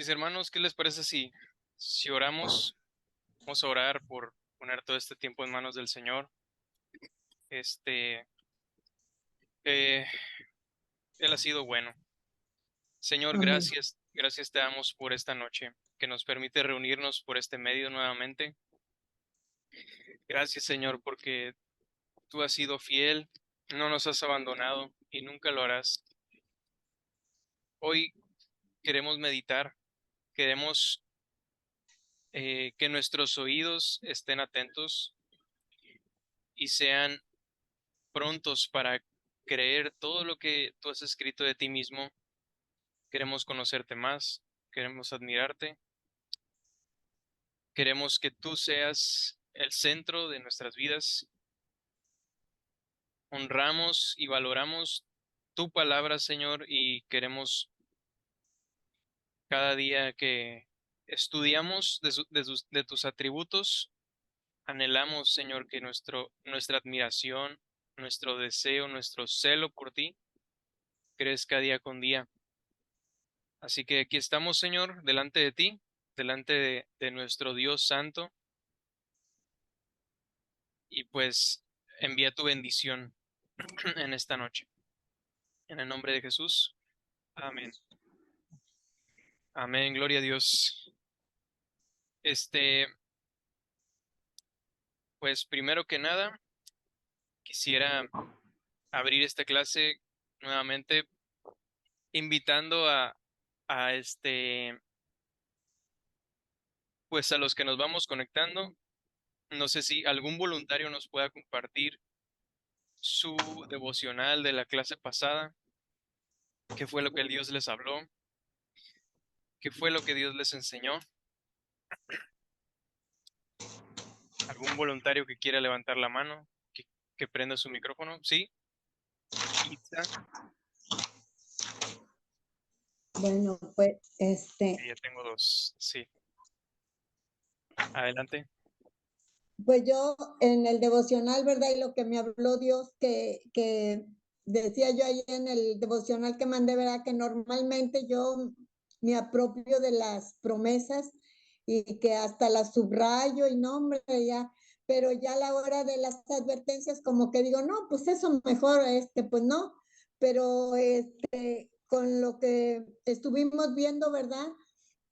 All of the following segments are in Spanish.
Mis hermanos, ¿qué les parece si oramos? Vamos a orar por poner todo este tiempo en manos del Señor. Este, eh, Él ha sido bueno. Señor, Amén. gracias te damos por esta noche, que nos permite reunirnos por este medio nuevamente. Gracias, Señor, porque tú has sido fiel, no nos has abandonado y nunca lo harás. Hoy queremos meditar, queremos que nuestros oídos estén atentos y sean prontos para creer todo lo que tú has escrito de ti mismo. Queremos conocerte más, queremos admirarte, queremos que tú seas el centro de nuestras vidas. Honramos y valoramos tu palabra, Señor, y queremos cada día que estudiamos de tus atributos, anhelamos, Señor, que nuestra admiración, nuestro deseo, nuestro celo por ti crezca día con día. Así que aquí estamos, Señor, delante de ti, delante de nuestro Dios Santo, y pues envía tu bendición en esta noche. En el nombre de Jesús. Amén. Amén. Gloria a Dios. Este, pues primero que nada, quisiera abrir esta clase nuevamente invitando pues a los que nos vamos conectando. No sé si algún voluntario nos pueda compartir su devocional de la clase pasada. ¿Qué fue lo que Dios les habló? ¿Qué fue lo que Dios les enseñó? ¿Algún voluntario que quiera levantar la mano? Que prenda su micrófono. ¿Sí? Itza. Bueno, pues, Sí, ya tengo dos. Sí. Adelante. pues yo en el devocional, ¿verdad? Y lo que me habló Dios, que decía yo ahí en el devocional que mandé, ¿verdad? Que normalmente yo me apropio de las promesas y que hasta las subrayo y nombre ya, pero ya a la hora de las advertencias como que digo, no, pues eso mejor, pues no, pero con lo que estuvimos viendo, ¿verdad?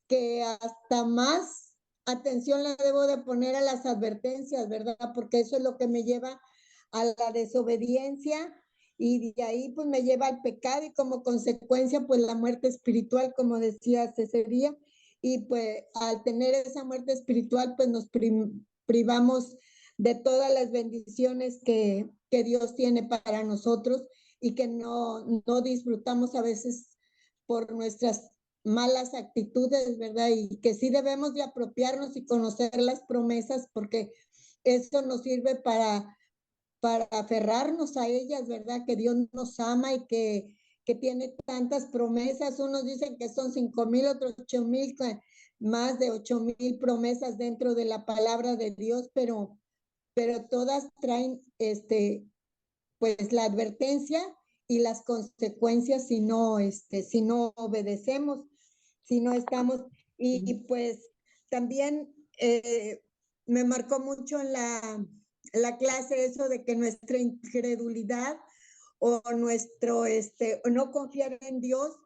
Que hasta más atención le debo de poner a las advertencias, ¿verdad? Porque eso es lo que me lleva a la desobediencia y de ahí pues me lleva al pecado y como consecuencia pues la muerte espiritual, como decía ese día, y pues al tener esa muerte espiritual pues nos privamos de todas las bendiciones que Dios tiene para nosotros y que no disfrutamos a veces por nuestras malas actitudes, ¿verdad? Y que sí debemos de apropiarnos y conocer las promesas porque eso nos sirve para aferrarnos a ellas, ¿verdad? Que Dios nos ama y que tiene tantas promesas. Unos dicen que son 5,000, otros 8,000, más de 8,000 promesas dentro de la palabra de Dios, pero todas traen pues la advertencia y las consecuencias si no obedecemos, si no estamos. Y pues también me marcó mucho en la clase eso de que nuestra incredulidad o nuestro no confiar en Dios,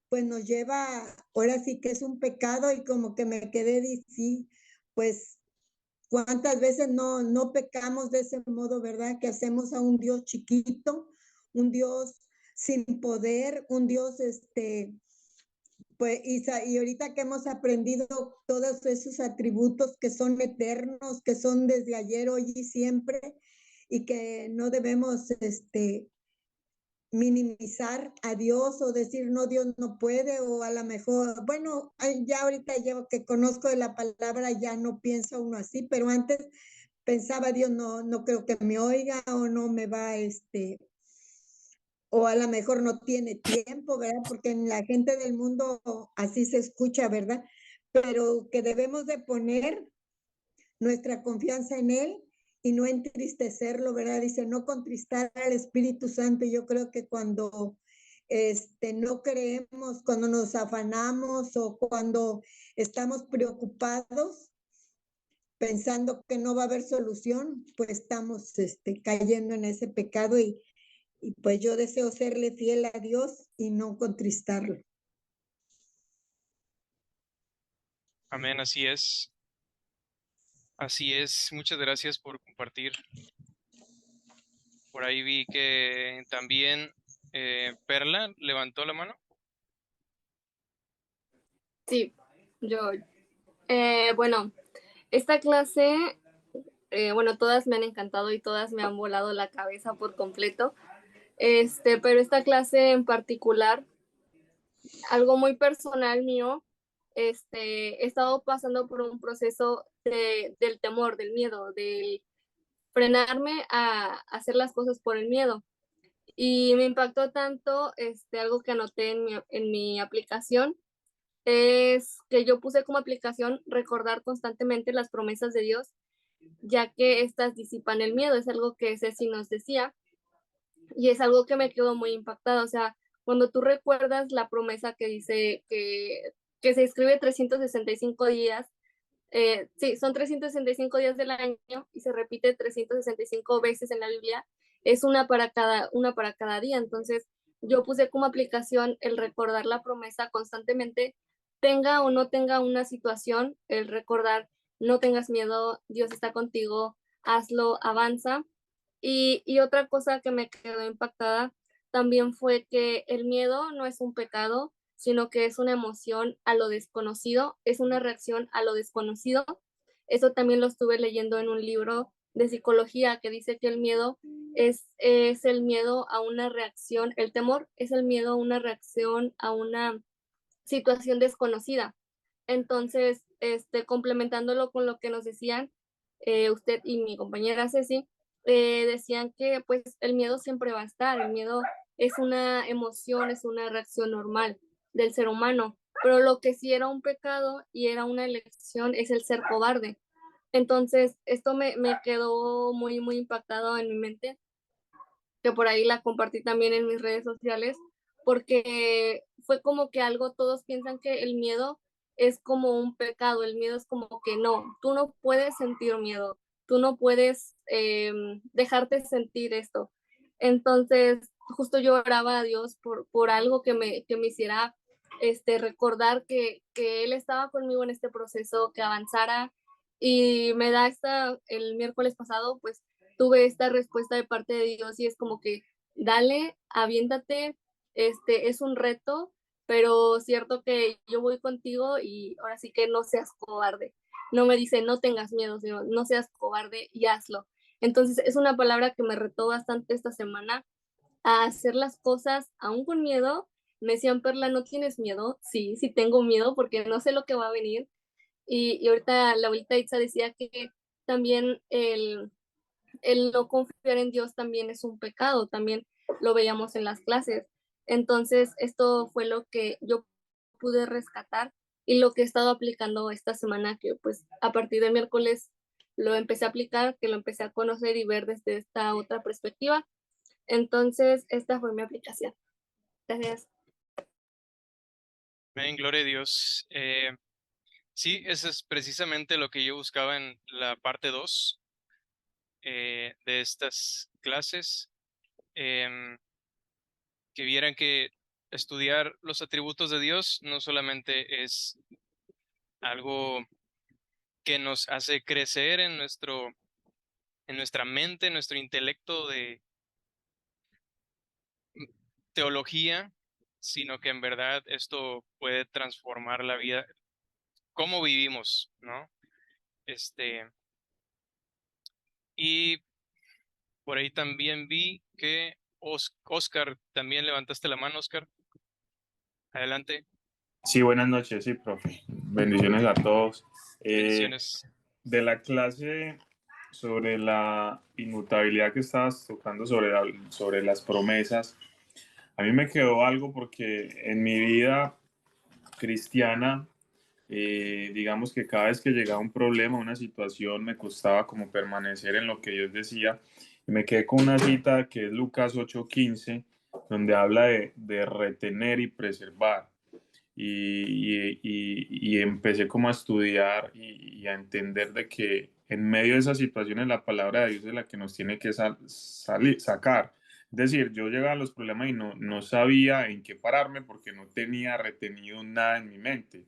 pues nos lleva, ahora sí que es un pecado y como que me quedé sí, pues cuántas veces no pecamos de ese modo, ¿verdad? Que hacemos a un Dios chiquito, un Dios sin poder, un Dios, pues, y ahorita que hemos aprendido todos esos atributos que son eternos, que son desde ayer, hoy y siempre, y que no debemos, minimizar a Dios o decir, no, Dios no puede, o a lo mejor, bueno, ya ahorita yo que conozco de la palabra ya no piensa uno así, pero antes pensaba, Dios no creo que me oiga o no me va, o a lo mejor no tiene tiempo, ¿verdad? Porque en la gente del mundo así se escucha, ¿verdad? Pero que debemos de poner nuestra confianza en Él y no entristecerlo, ¿verdad? Dice, no contristar al Espíritu Santo. Yo creo que cuando no creemos, cuando nos afanamos o cuando estamos preocupados, pensando que no va a haber solución, pues estamos cayendo en ese pecado y pues yo deseo serle fiel a Dios y no contristarlo. Amén, así es. Así es. Muchas gracias por compartir. Por ahí vi que también Perla levantó la mano. Sí, yo. Bueno, esta clase, bueno, todas me han encantado y todas me han volado la cabeza por completo. Pero esta clase en particular, algo muy personal mío, he estado pasando por un proceso del temor, del miedo, del frenarme a hacer las cosas por el miedo. Y me impactó tanto, algo que anoté en mi aplicación, es que yo puse como aplicación recordar constantemente las promesas de Dios, ya que estas disipan el miedo. Es algo que Ceci nos decía y es algo que me quedó muy impactada. O sea, cuando tú recuerdas la promesa que dice que se escribe 365 días, sí, son 365 días del año y se repite 365 veces en la Biblia, es una para cada día. Entonces, yo puse como aplicación el recordar la promesa constantemente, tenga o no tenga una situación, el recordar, no tengas miedo, Dios está contigo, hazlo, avanza. Y otra cosa que me quedó impactada también fue que el miedo no es un pecado, sino que es una emoción a lo desconocido, es una reacción a lo desconocido. Eso también lo estuve leyendo en un libro de psicología que dice que el miedo es el miedo a una reacción, el temor es el miedo a una reacción a una situación desconocida. Entonces, complementándolo con lo que nos decían usted y mi compañera Ceci, decían que pues el miedo siempre va a estar, el miedo es una emoción, es una reacción normal del ser humano, pero lo que sí era un pecado y era una elección es el ser cobarde. Entonces, esto me quedó muy, muy impactado en mi mente, que por ahí la compartí también en mis redes sociales, porque fue como que algo, todos piensan que el miedo es como un pecado, el miedo es como que no, tú no puedes sentir miedo, tú no puedes dejarte sentir esto. Entonces, justo yo oraba a Dios por algo que me hiciera recordar que Él estaba conmigo en este proceso, que avanzara, y me da el miércoles pasado, pues tuve esta respuesta de parte de Dios y es como que dale, aviéntate, es un reto, pero cierto que yo voy contigo y ahora sí que no seas cobarde. No me dice no tengas miedo, sino no seas cobarde y hazlo. Entonces es una palabra que me retó bastante esta semana a hacer las cosas aún con miedo. Me decían, Perla, ¿no tienes miedo? Sí, sí tengo miedo porque no sé lo que va a venir. Y ahorita la abuelita Itza decía que también el no confiar en Dios también es un pecado, también lo veíamos en las clases. Entonces, esto fue lo que yo pude rescatar y lo que he estado aplicando esta semana, que pues a partir del miércoles lo empecé a aplicar, que lo empecé a conocer y ver desde esta otra perspectiva. Entonces, esta fue mi aplicación. Gracias. Amén, gloria a Dios. Sí, eso es precisamente lo que yo buscaba en la parte 2 de estas clases. Que vieran que estudiar los atributos de Dios no solamente es algo que nos hace crecer en nuestra mente, en nuestro intelecto de teología, sino que en verdad esto puede transformar la vida, cómo vivimos, ¿no? Y por ahí también vi que Oscar, también levantaste la mano, Oscar. Adelante. Sí, buenas noches, sí, profe. Bendiciones a todos. Bendiciones. De la clase sobre la inmutabilidad que estabas tocando sobre las promesas, a mí me quedó algo porque en mi vida cristiana, digamos que cada vez que llegaba un problema, una situación, me costaba como permanecer en lo que Dios decía. Y me quedé con una cita que es Lucas 8:15, donde habla de retener y preservar. Y empecé como a estudiar y a entender de que en medio de esas situaciones la palabra de Dios es la que nos tiene que sacar. Es decir, yo llegaba a los problemas y no sabía en qué pararme porque no tenía retenido nada en mi mente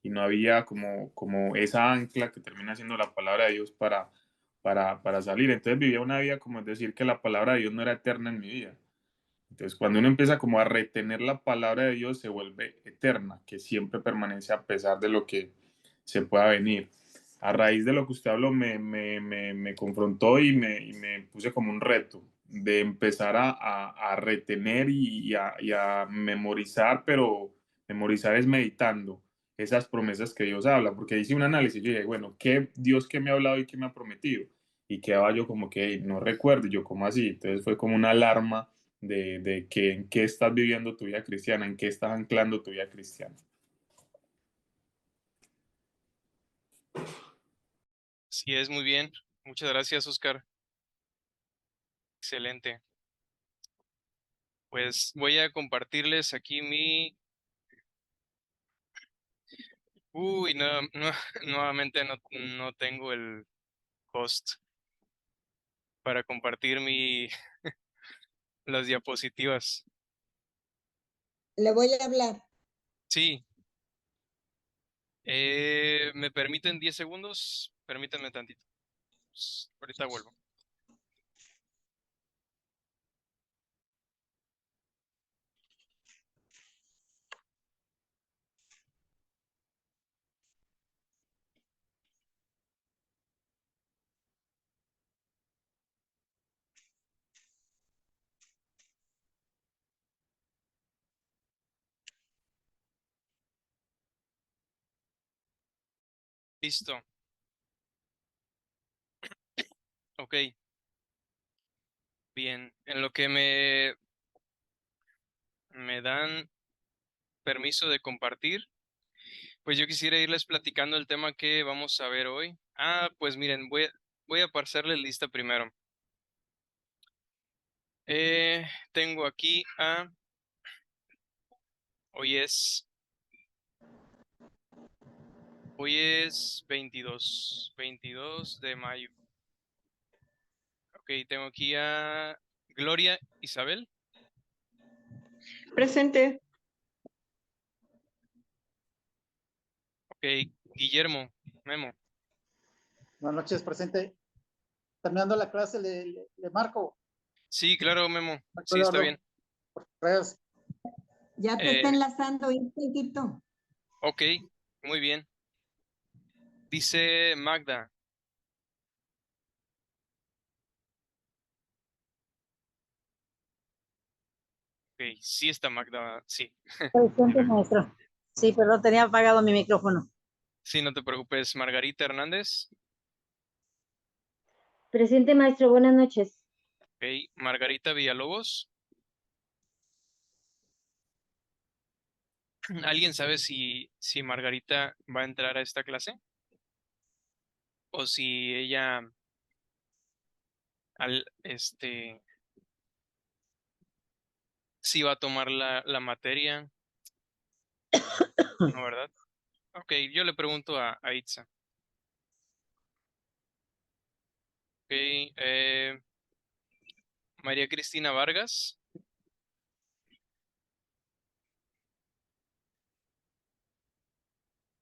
y no había como esa ancla que termina siendo la palabra de Dios para salir. Entonces vivía una vida como es decir que la palabra de Dios no era eterna en mi vida. Entonces, cuando uno empieza como a retener la palabra de Dios, se vuelve eterna, que siempre permanece a pesar de lo que se pueda venir. A raíz de lo que usted habló, me confrontó y me puse como un reto de empezar a retener y a memorizar, pero memorizar es meditando esas promesas que Dios habla, porque hice un análisis y yo dije, bueno, ¿qué Dios que me ha hablado y qué me ha prometido? Y quedaba yo como que no recuerdo, y yo como así, entonces fue como una alarma de que en qué estás viviendo tu vida cristiana, en qué estás anclando tu vida cristiana. Sí, es muy bien. Muchas gracias, Oscar. Excelente. Pues voy a compartirles aquí Uy, no, nuevamente no tengo el host para compartir las diapositivas. Le voy a hablar. Sí, ¿me permiten 10 segundos? Permítanme tantito. Ahorita vuelvo. Listo. Ok. Bien. En lo que me dan permiso de compartir, pues yo quisiera irles platicando el tema que vamos a ver hoy. Pues miren, voy a pasarles lista primero. Tengo aquí hoy es Hoy es 22 de mayo. Ok, tengo aquí a Gloria Isabel. Presente. Ok, Guillermo Memo. Buenas noches, presente. Terminando la clase, le marco. Sí, claro, Memo. Sí, está Acuerdo. bien. Gracias. Ya te está enlazando, Tito. Ok, muy bien. Dice Magda. Ok, sí está Magda, sí. Presente, maestro. Sí, perdón, tenía apagado mi micrófono. Sí, no te preocupes. Margarita Hernández. Presente, maestro, buenas noches. Ok, Margarita Villalobos. ¿Alguien sabe si Margarita va a entrar a esta clase? O si ella si va a tomar la materia, ¿no, verdad? Ok, yo le pregunto a Itza. Ok, María Cristina Vargas.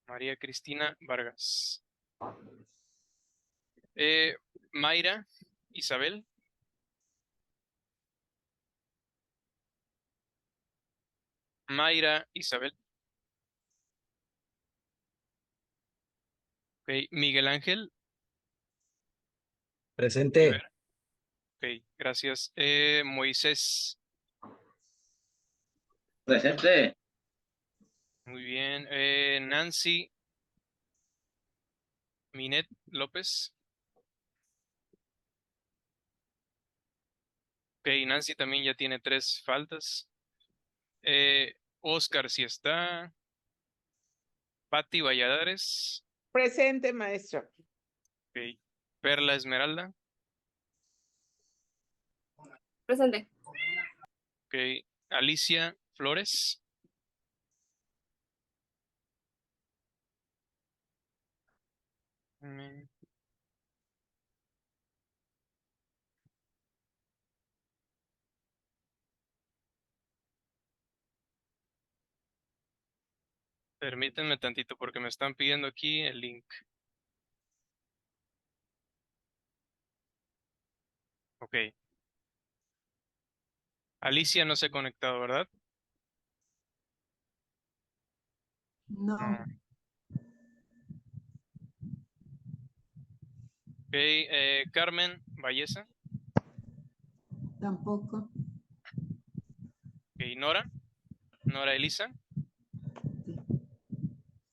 María Cristina Vargas. Mayra Isabel. Mayra Isabel. Ok, Miguel Ángel Presente. Rivera. Ok, gracias. Moisés. Presente. Muy bien. Nancy Minet López. Ok, Nancy también ya tiene 3 faltas. Oscar sí está. Patti Valladares. Presente, maestro. Ok. Perla Esmeralda. Presente. Ok. Alicia Flores. Permítanme tantito porque me están pidiendo aquí el link. Ok. Alicia no se ha conectado, ¿verdad? No, Ok, Carmen Valleza. tampoco. Ok, Nora. Nora Elisa.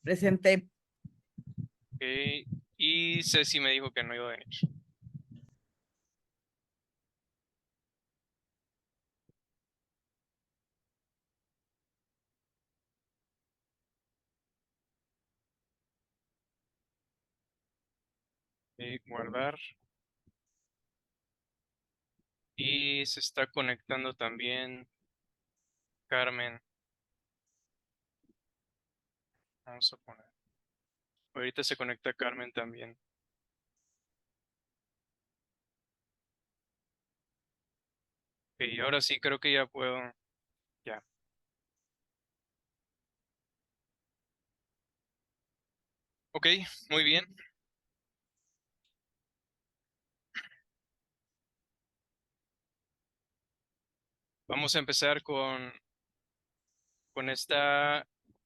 Presente. Ok, y Ceci me dijo que no iba a venir. Ok, guardar. Y se está conectando también Carmen. Vamos a poner. Ahorita se conecta Carmen también. Ok, ahora sí creo que ya puedo. Ya. Ok, muy bien. Vamos a empezar con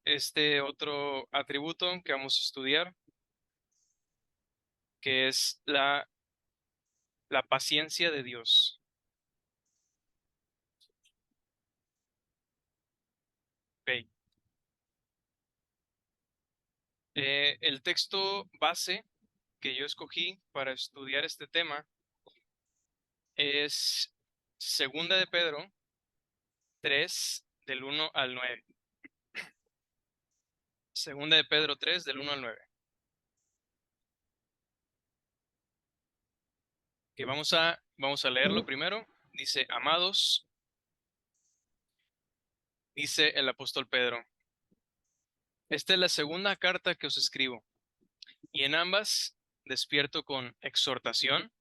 este otro atributo que vamos a estudiar, que es la paciencia de Dios. Ok. El texto base que yo escogí para estudiar este tema es Segunda de Pedro 3 del 1 al 9. Segunda de Pedro 3 del 1 al 9. Que vamos a leerlo primero. Dice, amados, dice el apóstol Pedro, esta es la segunda carta que os escribo, y en ambas despierto con exhortación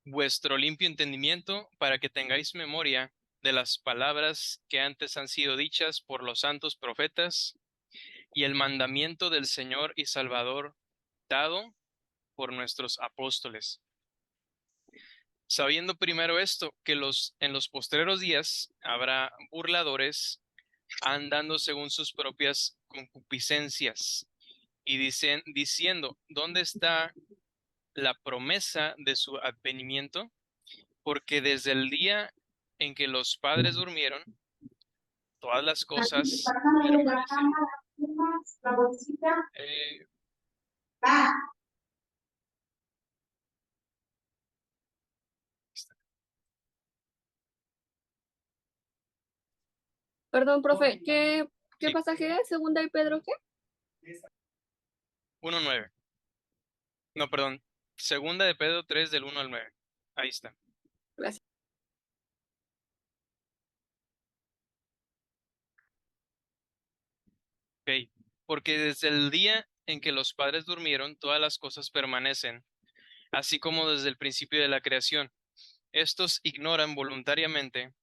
vuestro limpio entendimiento para que tengáis memoria de las palabras que antes han sido dichas por los santos profetas y el mandamiento del Señor y Salvador dado por nuestros apóstoles. Sabiendo primero esto, que en los postreros días habrá burladores andando según sus propias concupiscencias y diciendo, ¿dónde está la promesa de su advenimiento? Porque desde el día en que los padres durmieron, todas las cosas permanecen. Eh, Perdón, profe, ¿qué sí, pasaje es? ¿Segunda y Pedro qué? 1:9. No, perdón. Segunda de Pedro 3 del 1 al 9. Ahí está. Gracias. Ok. Porque desde el día en que los padres durmieron, todas las cosas permanecen, así como desde el principio de la creación. Estos ignoran voluntariamente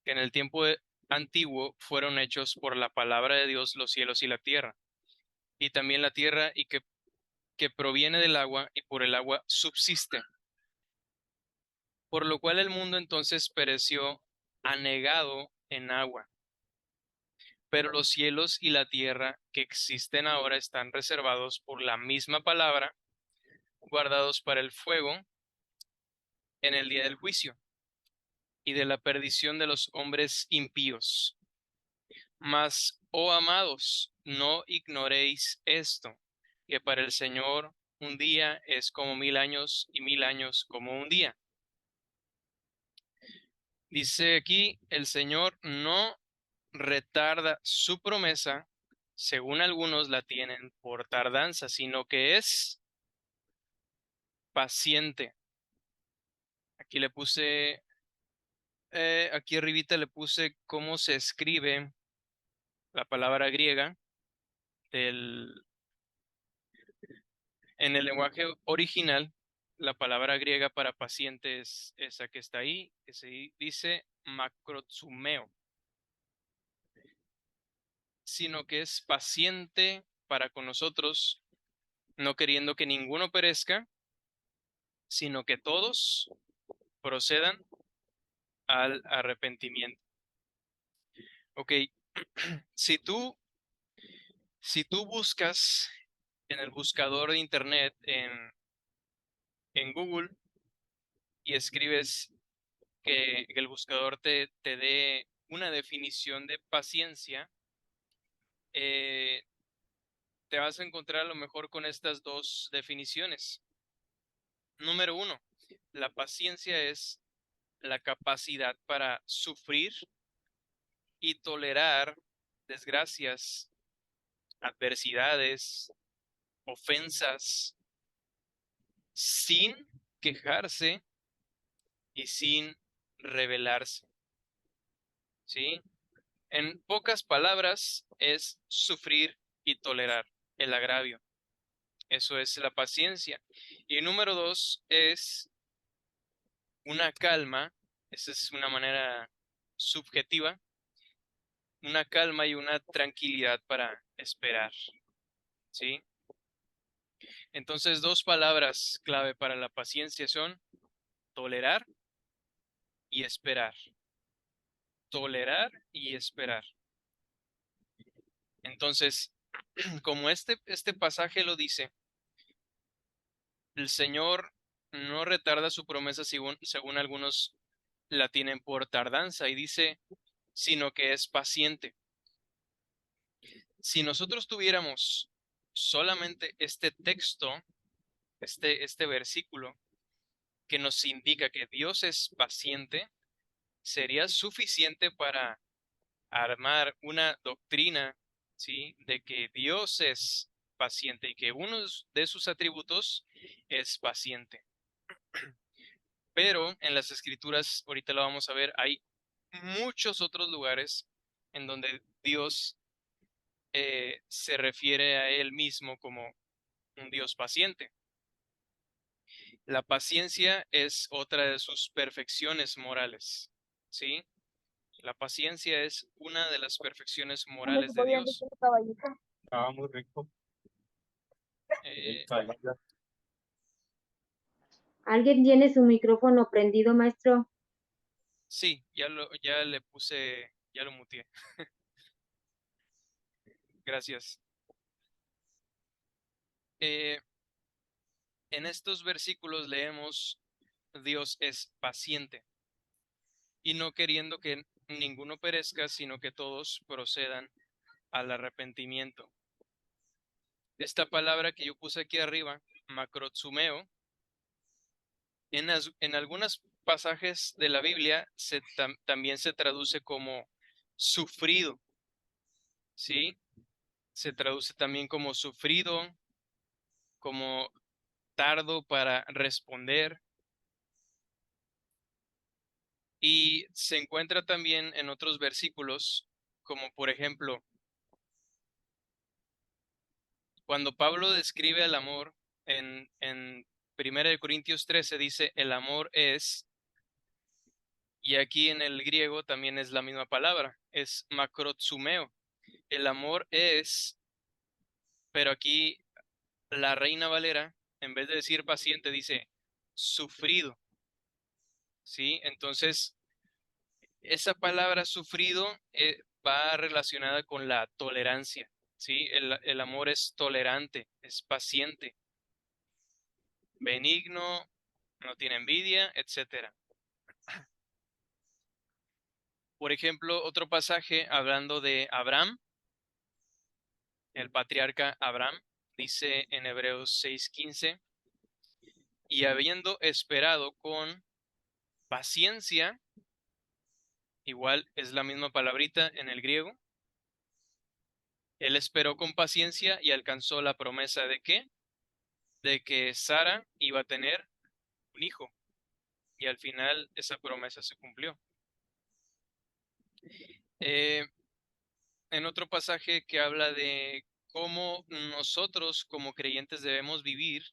que en el tiempo antiguo fueron hechos por la palabra de Dios los cielos y la tierra, y también la tierra que proviene del agua y por el agua subsiste. Por lo cual el mundo entonces pereció anegado en agua. Pero los cielos y la tierra que existen ahora están reservados por la misma palabra, guardados para el fuego en el día del juicio y de la perdición de los hombres impíos. Mas, oh amados, no ignoréis esto, que para el Señor un día es como 1000 años y 1000 años como un día. Dice aquí, el Señor no retarda su promesa, según algunos la tienen por tardanza, sino que es paciente. Aquí le puse Aquí arribita le puse cómo se escribe la palabra griega en el lenguaje original. La palabra griega para paciente es esa que está ahí, que se dice macrotsumeo, sino que es paciente para con nosotros, no queriendo que ninguno perezca, sino que todos procedan al arrepentimiento. Ok, si tú buscas en el buscador de internet en Google y escribes que el buscador te dé una definición de paciencia, te vas a encontrar a lo mejor con estas dos definiciones. Número 1, la paciencia es la capacidad para sufrir y tolerar desgracias, adversidades, ofensas, sin quejarse y sin rebelarse. ¿Sí? En pocas palabras, es sufrir y tolerar el agravio. Eso es la paciencia. Y número 2 es una calma. Esa es una manera subjetiva. Una calma y una tranquilidad para esperar. ¿Sí? Entonces, dos palabras clave para la paciencia son tolerar y esperar. Tolerar y esperar. Entonces, como este pasaje lo dice, el Señor no retarda su promesa según algunos la tienen por tardanza y dice, sino que es paciente. Si nosotros tuviéramos solamente este texto, este versículo, que nos indica que Dios es paciente, sería suficiente para armar una doctrina, ¿sí? De que Dios es paciente y que uno de sus atributos es paciente. Pero en las escrituras, ahorita lo vamos a ver, hay muchos otros lugares en donde Dios se refiere a Él mismo como un Dios paciente. La paciencia es otra de sus perfecciones morales, ¿sí? La paciencia es una de las perfecciones morales de Dios. Estaba muy rico. Eh, ¿Alguien tiene su micrófono prendido, maestro? sí, ya le puse, ya lo muteé. Gracias. En estos versículos leemos, Dios es paciente y no queriendo que ninguno perezca, sino que todos procedan al arrepentimiento. Esta palabra que yo puse aquí arriba, macrotsumeo, en algunos pasajes de la Biblia también se traduce como sufrido, ¿sí? Se traduce también como sufrido, como tardo para responder. Y se encuentra también en otros versículos, como por ejemplo, cuando Pablo describe el amor en 1 Corintios 13 dice, el amor es, y aquí en el griego también es la misma palabra, es macrotsumeo. El amor es, pero aquí la Reina Valera, en vez de decir paciente, dice sufrido, ¿sí? Entonces, esa palabra sufrido va relacionada con la tolerancia, ¿sí? El amor es tolerante, es paciente, benigno, no tiene envidia, etcétera. Por ejemplo, otro pasaje hablando de Abraham, el patriarca Abraham, dice en Hebreos 6:15, y habiendo esperado con paciencia, igual es la misma palabrita en el griego, él esperó con paciencia y alcanzó la promesa de ¿qué? De que Sara iba a tener un hijo. Y al final esa promesa se cumplió. En otro pasaje que habla de cómo nosotros como creyentes debemos vivir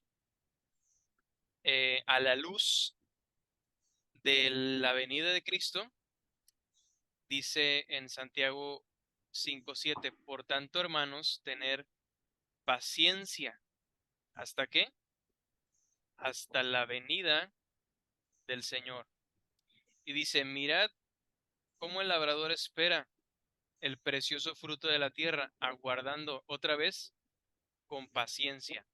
a la luz de la venida de Cristo, dice en Santiago 5:7, por tanto, hermanos, tener paciencia. ¿Hasta qué? Hasta la venida del Señor. Y dice, mirad cómo el labrador espera el precioso fruto de la tierra, aguardando otra vez con paciencia,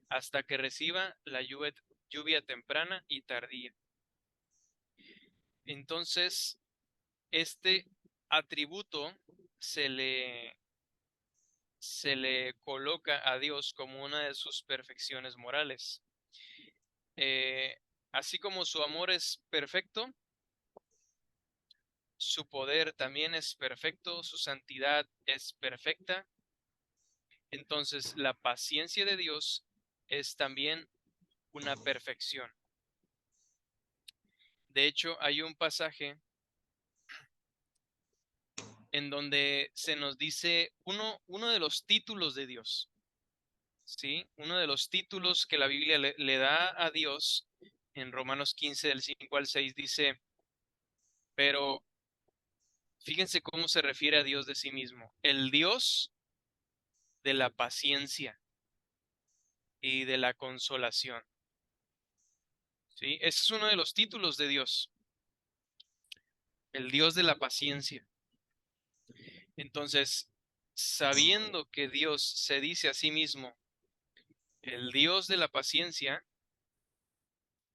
hasta que reciba la lluvia temprana y tardía. Entonces, este atributo se le coloca a Dios como una de sus perfecciones morales. Así como su amor es perfecto, su poder también es perfecto, su santidad es perfecta. Entonces, la paciencia de Dios es también una perfección. De hecho, hay un pasaje en donde se nos dice uno de los títulos de Dios, ¿sí? Uno de los títulos que la Biblia le da a Dios en Romanos 15, del 5 al 6, dice, pero fíjense cómo se refiere a Dios de sí mismo, el Dios de la paciencia y de la consolación, ¿sí? Ese es uno de los títulos de Dios, el Dios de la paciencia. Entonces, sabiendo que Dios se dice a sí mismo el Dios de la paciencia,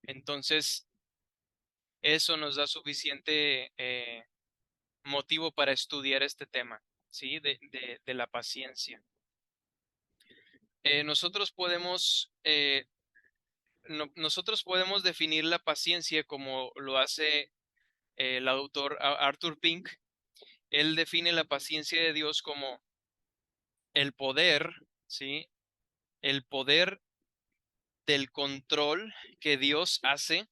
entonces eso nos da suficiente motivo para estudiar este tema, ¿sí? De la paciencia. Nosotros podemos definir la paciencia como lo hace el autor Arthur Pink. Él define la paciencia de Dios como el poder, ¿sí? El poder del control que Dios hace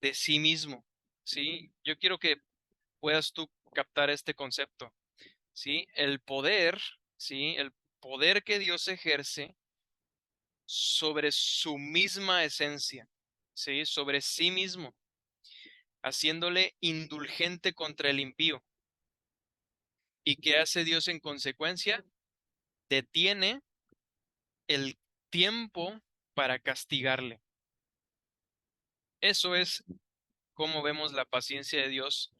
de sí mismo, ¿sí? Yo quiero que puedas tú captar este concepto, ¿sí? El poder, ¿sí? El poder que Dios ejerce sobre su misma esencia, ¿sí? Sobre sí mismo, haciéndole indulgente contra el impío. ¿Y qué hace Dios en consecuencia? Detiene el tiempo para castigarle. Eso es como vemos la paciencia de Dios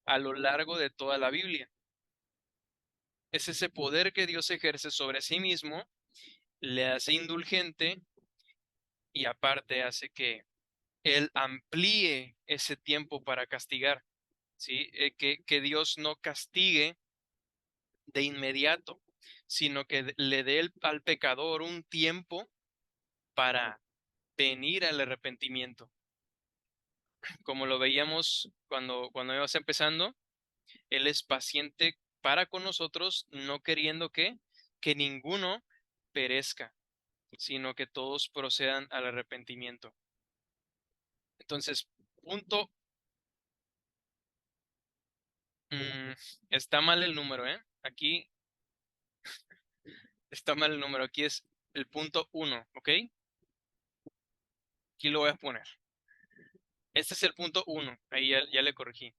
a lo largo de toda la Biblia. Es ese poder que Dios ejerce sobre sí mismo, le hace indulgente y aparte hace que Él amplíe ese tiempo para castigar, ¿sí? Que Dios no castigue de inmediato, sino que le dé al pecador un tiempo para venir al arrepentimiento. Como lo veíamos cuando íbamos empezando, Él es paciente para con nosotros, no queriendo que ninguno perezca, sino que todos procedan al arrepentimiento. Entonces, punto, está mal el número, ¿eh? Aquí está mal el número, aquí es el punto 1, ¿ok? Aquí lo voy a poner. Este es el punto 1, ahí ya le corregí.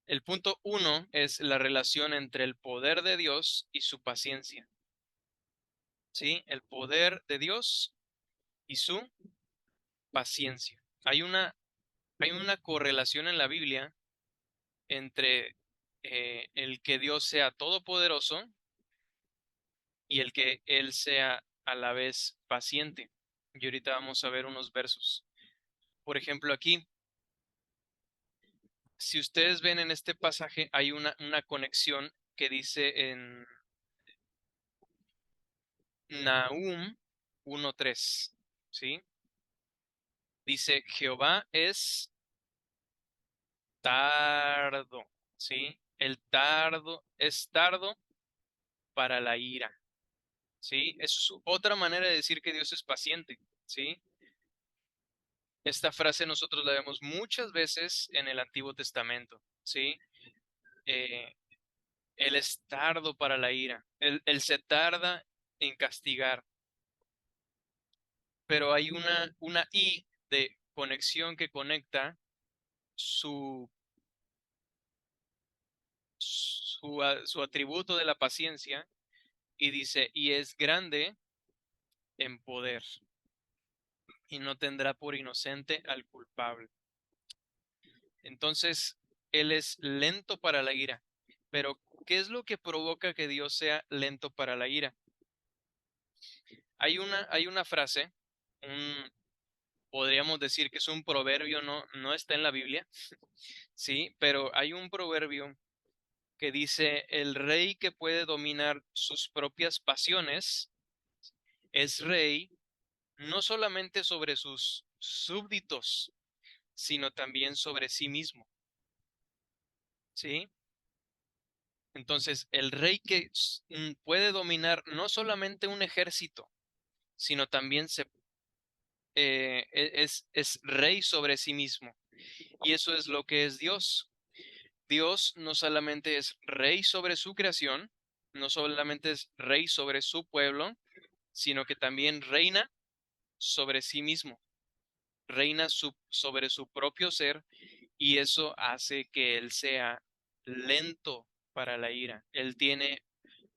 El punto 1 es la relación entre el poder de Dios y su paciencia. ¿Sí? El poder de Dios y su paciencia. Hay una correlación en la Biblia entre el que Dios sea todopoderoso y el que Él sea a la vez paciente. Y ahorita vamos a ver unos versos. Por ejemplo, aquí, si ustedes ven en este pasaje, hay una conexión que dice en Nahum 1:3, ¿sí? Dice, Jehová es tardo, ¿sí? El tardo es tardo para la ira, ¿sí? Eso es otra manera de decir que Dios es paciente, ¿sí? Esta frase nosotros la vemos muchas veces en el Antiguo Testamento. ¿sí? Eh, Él es tardo para la ira. Él se tarda en castigar, pero hay una I de conexión que conecta su, su atributo de la paciencia y dice, y es grande en poder y no tendrá por inocente al culpable. Entonces, Él es lento para la ira. Pero, ¿qué es lo que provoca que Dios sea lento para la ira? Hay una frase, podríamos decir que es un proverbio, no está en la Biblia, sí, pero hay un proverbio que dice, el rey que puede dominar sus propias pasiones es rey no solamente sobre sus súbditos, sino también sobre sí mismo, ¿sí? Entonces, el rey que puede dominar no solamente un ejército, sino también es rey sobre sí mismo. Y eso es lo que es Dios. Dios no solamente es rey sobre su creación, no solamente es rey sobre su pueblo, sino que también reina sobre sí mismo, reina sobre su propio ser, y eso hace que Él sea lento para la ira. Él tiene,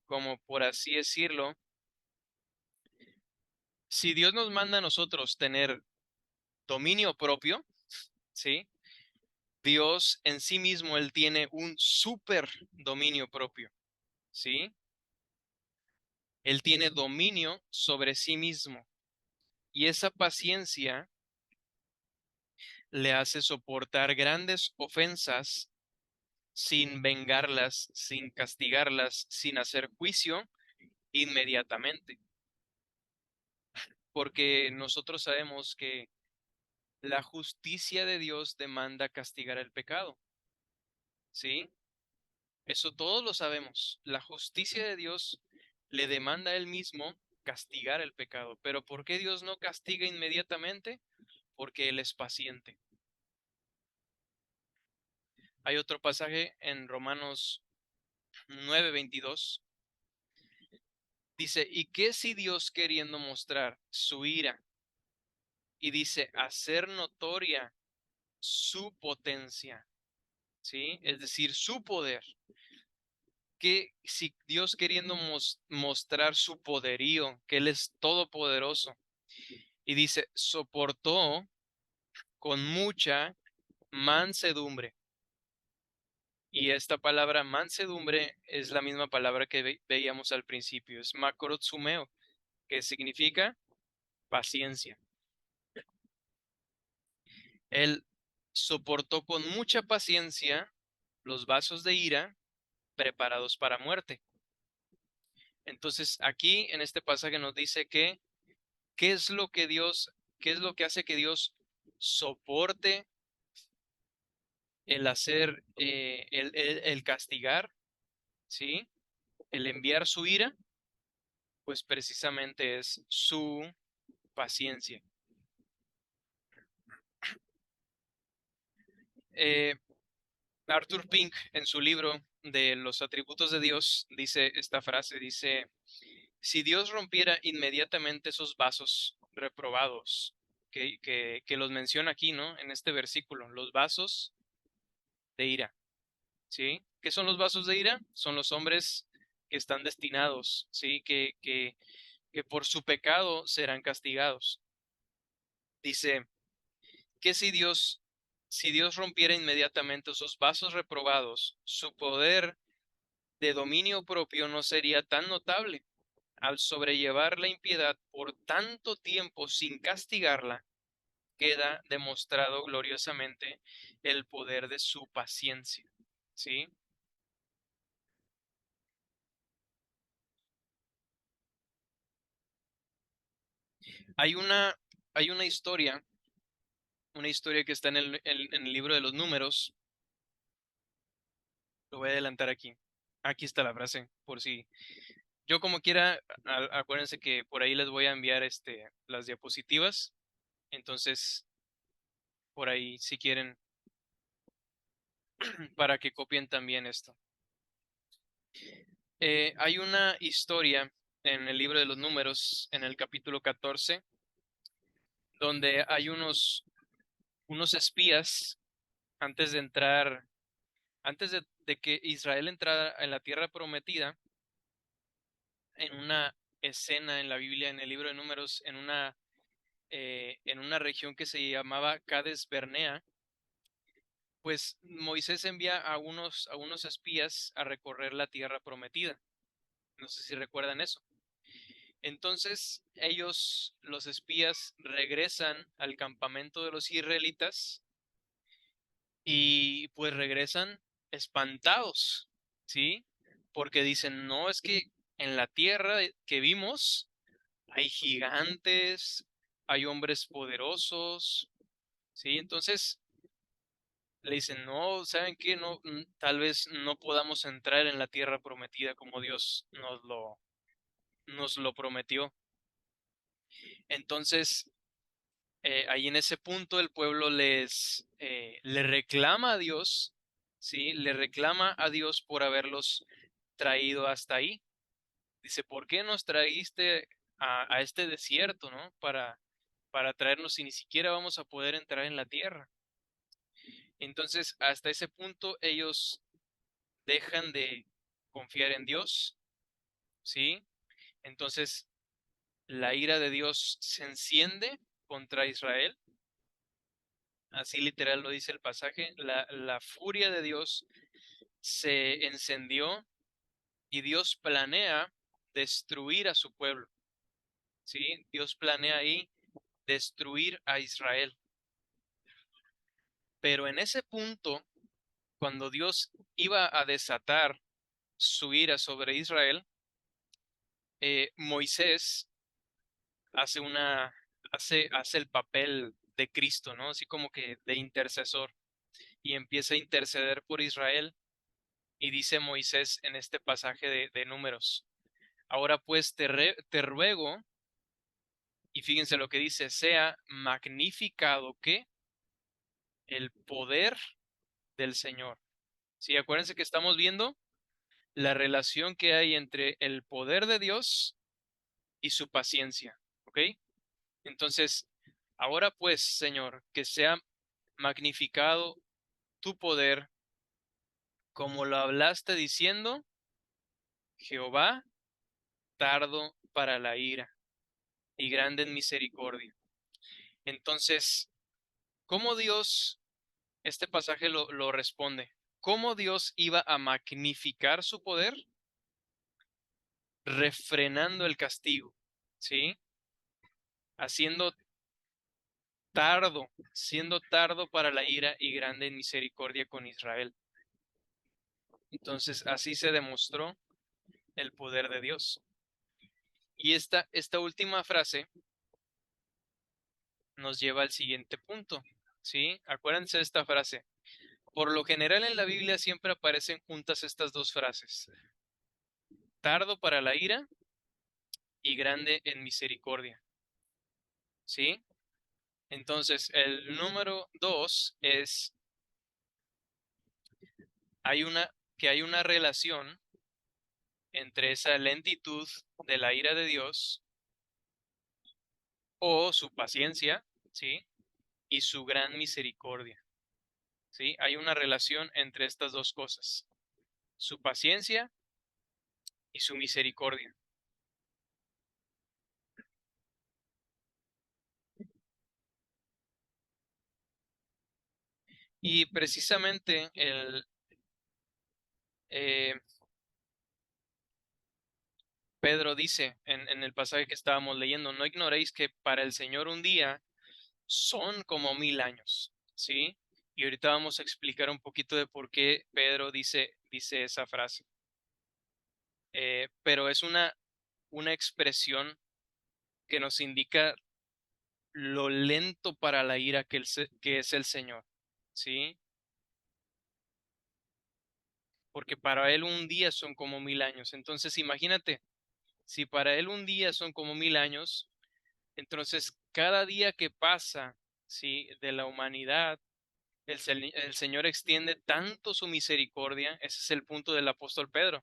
como por así decirlo, si Dios nos manda a nosotros tener dominio propio, ¿sí? Dios en sí mismo, Él tiene un super dominio propio, ¿sí? Él tiene dominio sobre sí mismo y esa paciencia le hace soportar grandes ofensas sin vengarlas, sin castigarlas, sin hacer juicio inmediatamente. Porque nosotros sabemos que la justicia de Dios demanda castigar el pecado, ¿sí? Eso todos lo sabemos. La justicia de Dios le demanda a Él mismo castigar el pecado. Pero ¿por qué Dios no castiga inmediatamente? Porque Él es paciente. Hay otro pasaje en Romanos 9:22. Dice, ¿y qué si Dios queriendo mostrar su ira y dice hacer notoria su potencia, ¿sí? Es decir, su poder. Que si Dios queriendo mostrar su poderío, que Él es todopoderoso, y dice, soportó con mucha mansedumbre. Y esta palabra mansedumbre es la misma palabra que veíamos al principio, es makrotsumeo, que significa paciencia. Él soportó con mucha paciencia los vasos de ira preparados para muerte. Entonces, aquí en este pasaje nos dice que ¿qué es lo que qué es lo que hace que Dios soporte el hacer, el castigar, ¿sí? El enviar su ira, pues precisamente es su paciencia. Eh, Arthur Pink, en su libro de los atributos de Dios, dice esta frase, dice, si Dios rompiera inmediatamente esos vasos reprobados, que los menciona aquí, ¿no? En este versículo, los vasos de ira, ¿sí? ¿Qué son los vasos de ira? Son los hombres que están destinados, ¿sí? Que por su pecado serán castigados. Dice, que si Dios rompiera inmediatamente esos vasos reprobados, su poder de dominio propio no sería tan notable. Al sobrellevar la impiedad por tanto tiempo sin castigarla, queda demostrado gloriosamente el poder de su paciencia. ¿Sí? Hay una, hay una historia que está en en el libro de los números. Lo voy a adelantar aquí. Aquí está la frase, por si. Yo como quiera, acuérdense que por ahí les voy a enviar las diapositivas. Entonces, por ahí, si quieren, para que copien también esto. Hay una historia en el libro de los Números, en el capítulo 14, donde hay unos espías antes de entrar, antes de que Israel entrara en la tierra prometida, en una escena en la Biblia, en el libro de Números, en una región que se llamaba Cades Bernea, pues Moisés envía a unos espías a recorrer la tierra prometida. No sé si recuerdan eso. Entonces ellos, los espías, regresan al campamento de los israelitas y pues regresan espantados, ¿sí? Porque dicen, no, es que en la tierra que vimos hay gigantes, hay hombres poderosos, ¿sí? Entonces le dicen, no, ¿saben qué? No, tal vez no podamos entrar en la tierra prometida como Dios nos lo prometió. Entonces, ahí en ese punto el pueblo le reclama a Dios, ¿sí? Le reclama a Dios por haberlos traído hasta ahí. Dice, ¿por qué nos trajiste a este desierto, ¿no? Para traernos si ni siquiera vamos a poder entrar en la tierra. Entonces, hasta ese punto ellos dejan de confiar en Dios, ¿sí? Entonces, la ira de Dios se enciende contra Israel. Así literal lo dice el pasaje. La furia de Dios se encendió y Dios planea destruir a su pueblo, ¿sí? Dios planea ahí destruir a Israel. Pero en ese punto, cuando Dios iba a desatar su ira sobre Israel, Moisés hace el papel de Cristo, ¿no? Así como que de intercesor, y empieza a interceder por Israel, y dice Moisés en este pasaje de Números, ahora pues te ruego, y fíjense lo que dice, sea magnificado que el poder del Señor. Sí, acuérdense que estamos viendo la relación que hay entre el poder de Dios y su paciencia, ¿ok? Entonces, ahora pues, Señor, que sea magnificado tu poder, como lo hablaste diciendo, Jehová, tardo para la ira y grande en misericordia. Entonces, ¿cómo Dios, este pasaje lo responde? ¿Cómo Dios iba a magnificar su poder? Refrenando el castigo, ¿sí? Haciendo siendo tardo para la ira y grande en misericordia con Israel. Entonces, así se demostró el poder de Dios. Y esta última frase nos lleva al siguiente punto, ¿sí? Acuérdense de esta frase. Por lo general en la Biblia siempre aparecen juntas estas dos frases. Tardo para la ira y grande en misericordia, ¿sí? Entonces, el número 2 es, hay una relación entre esa lentitud de la ira de Dios o su paciencia, ¿sí? Y su gran misericordia, ¿sí? Hay una relación entre estas dos cosas, su paciencia y su misericordia. Y precisamente eh, Pedro dice en el pasaje que estábamos leyendo, no ignoréis que para el Señor un día son como 1000 años, ¿sí? Y ahorita vamos a explicar un poquito de por qué Pedro dice esa frase. Pero es una expresión que nos indica lo lento para la ira que es el Señor, ¿sí? Porque para Él un día son como 1000 años. Entonces, imagínate, si para Él un día son como 1000 años, entonces cada día que pasa, ¿sí? De la humanidad El Señor extiende tanto su misericordia, ese es el punto del apóstol Pedro,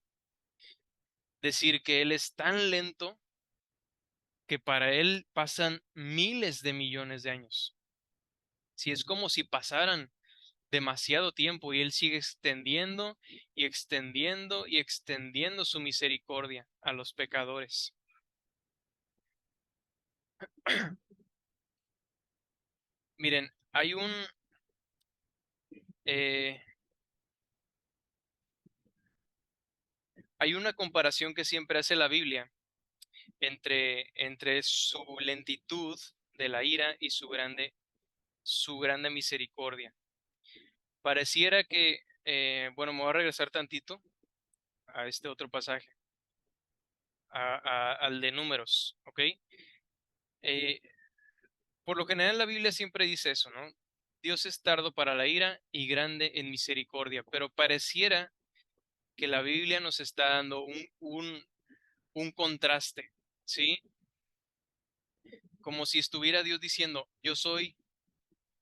decir que Él es tan lento que para Él pasan miles de millones de años. Si es como si pasaran demasiado tiempo y Él sigue extendiendo y extendiendo y extendiendo su misericordia a los pecadores. Miren, eh, hay una comparación que siempre hace la Biblia entre su lentitud de la ira y su grande misericordia. Pareciera que, bueno, me voy a regresar tantito a este otro pasaje, al de Números, ¿ok? Eh, por lo general la Biblia siempre dice eso, ¿no? Dios es tardo para la ira y grande en misericordia, pero pareciera que la Biblia nos está dando un contraste, ¿sí? Como si estuviera Dios diciendo, yo soy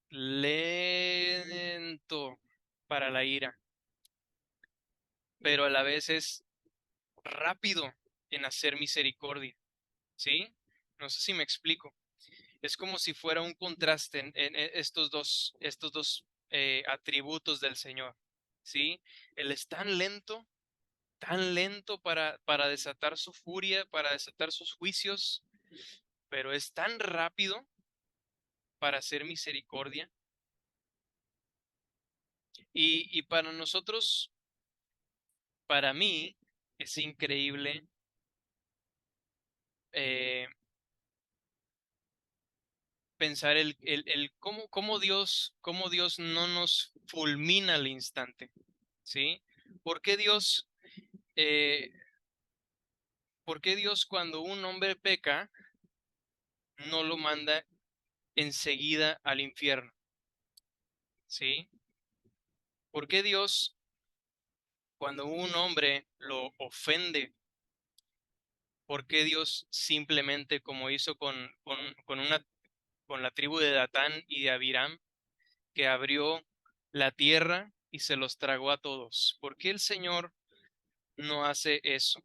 lento para la ira, pero a la vez es rápido en hacer misericordia, ¿sí? No sé si me explico. Es como si fuera un contraste en estos dos atributos del Señor, ¿sí? Él es tan lento para desatar su furia, para desatar sus juicios, pero es tan rápido para hacer misericordia. Y para nosotros, para mí, es increíble pensar el cómo Dios no nos fulmina al instante, ¿sí? ¿Por qué Dios, eh, por qué Dios cuando un hombre peca no lo manda enseguida al infierno, ¿sí? ¿Por qué Dios cuando un hombre lo ofende, por qué Dios simplemente como hizo con la tribu de Datán y de Abiram, que abrió la tierra y se los tragó a todos? ¿Por qué el Señor no hace eso?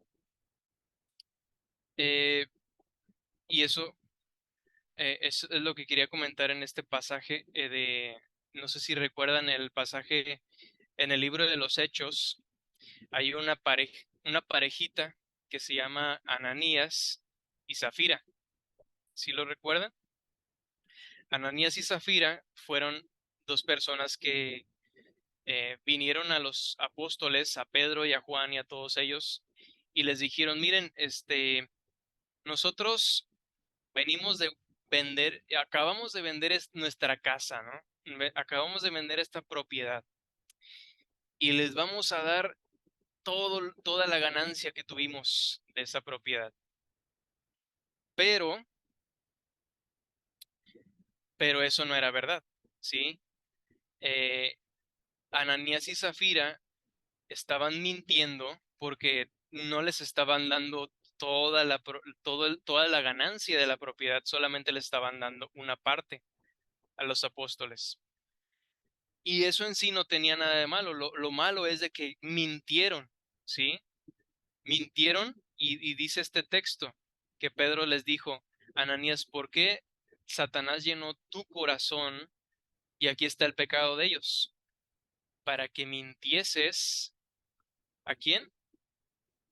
Eh, y eso es lo que quería comentar en este pasaje no sé si recuerdan el pasaje en el libro de los Hechos, hay una parejita que se llama Ananías y Zafira. ¿Sí lo recuerdan? Ananías y Zafira fueron dos personas que vinieron a los apóstoles, a Pedro y a Juan y a todos ellos, y les dijeron, miren, nosotros venimos de acabamos de vender nuestra casa, ¿no? Acabamos de vender esta propiedad y les vamos a dar toda la ganancia que tuvimos de esa propiedad. Pero eso no era verdad, ¿sí? Eh, Ananías y Zafira estaban mintiendo porque no les estaban dando toda la ganancia de la propiedad, solamente le estaban dando una parte a los apóstoles. Y eso en sí no tenía nada de malo. Lo malo es de que mintieron, ¿sí? Mintieron y dice este texto que Pedro les dijo, Ananías, ¿por qué Satanás llenó tu corazón? Y aquí está el pecado de ellos, para que mintieses, ¿a quién?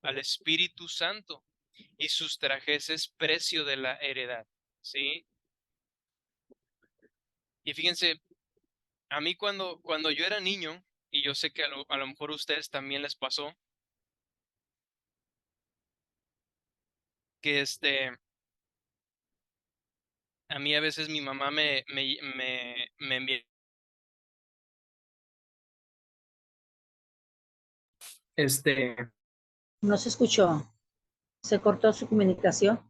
Al Espíritu Santo y sustrajeses precio de la heredad, ¿sí? Y fíjense, a mí cuando yo era niño, y yo sé que a lo mejor a ustedes también les pasó, que a mí a veces mi mamá me envía, No se escuchó. Se cortó su comunicación.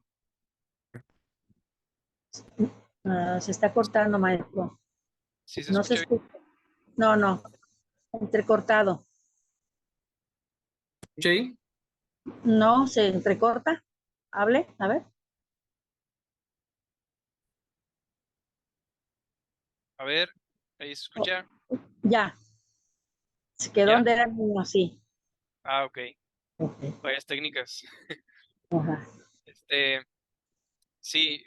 Se está cortando, maestro. ¿sí se No se escucha bien? escucha. No. Entrecortado. ¿Sí? No, se entrecorta. Hable, a ver. A ver, ahí se escucha. Ya, se quedó ¿Ya? donde era niño, sí. Ah, ok. Ok. Varias técnicas. Ajá. Sí,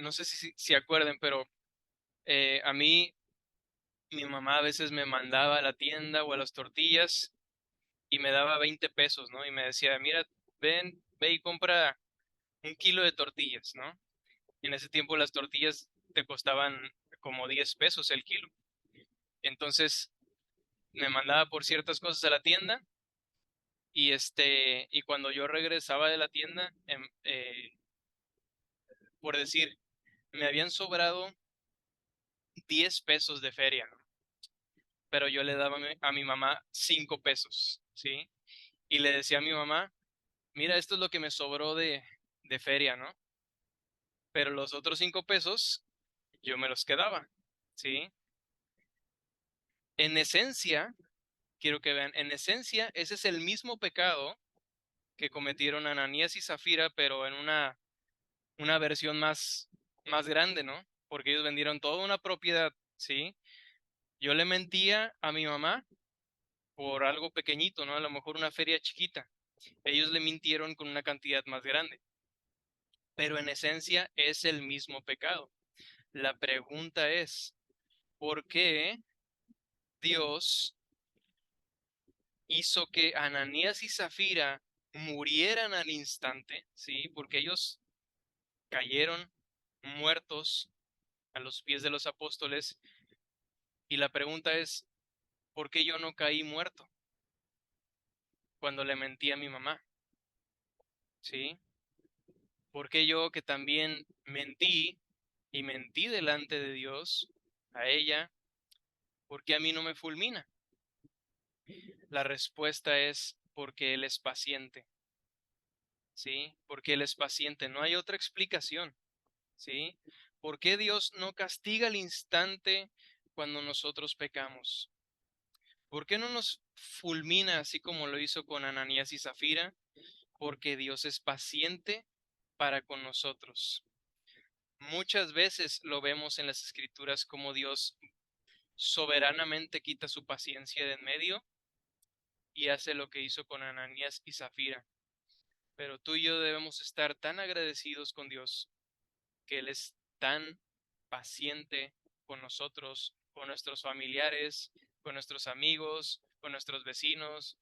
no sé si acuerden, pero a mí mi mamá a veces me mandaba a la tienda o a las tortillas y me daba 20 pesos, ¿no? Y me decía, mira, ven, ve y compra 1 kilo de tortillas, ¿no? Y en ese tiempo las tortillas te costaban como 10 pesos el kilo. Entonces me mandaba por ciertas cosas a la tienda y cuando yo regresaba de la tienda, por decir, me habían sobrado 10 pesos de feria, ¿no? Pero yo le daba a mi mamá 5 pesos, ¿sí? Y le decía a mi mamá, mira, esto es lo que me sobró de feria, ¿no? Pero los otros 5 pesos yo me los quedaba, ¿sí? En esencia, quiero que vean, en esencia, ese es el mismo pecado que cometieron Ananías y Zafira, pero en una versión más grande, ¿no? Porque ellos vendieron toda una propiedad, ¿sí? Yo le mentía a mi mamá por algo pequeñito, ¿no? A lo mejor una feria chiquita. Ellos le mintieron con una cantidad más grande, pero en esencia es el mismo pecado. La pregunta es, ¿por qué Dios hizo que Ananías y Zafira murieran al instante? ¿Sí? Porque ellos cayeron muertos a los pies de los apóstoles. Y la pregunta es, ¿por qué yo no caí muerto cuando le mentí a mi mamá? ¿Sí? ¿Por qué yo que también mentí y mentí delante de Dios a ella? ¿Por qué a mí no me fulmina? La respuesta es porque Él es paciente, ¿sí? Porque Él es paciente, no hay otra explicación, ¿sí? ¿Por qué Dios no castiga al instante cuando nosotros pecamos? ¿Por qué no nos fulmina así como lo hizo con Ananías y Zafira? Porque Dios es paciente para con nosotros. Muchas veces lo vemos en las Escrituras como Dios soberanamente quita su paciencia de en medio y hace lo que hizo con Ananías y Zafira. Pero tú y yo debemos estar tan agradecidos con Dios, que Él es tan paciente con nosotros, con nuestros familiares, con nuestros amigos, con nuestros vecinos,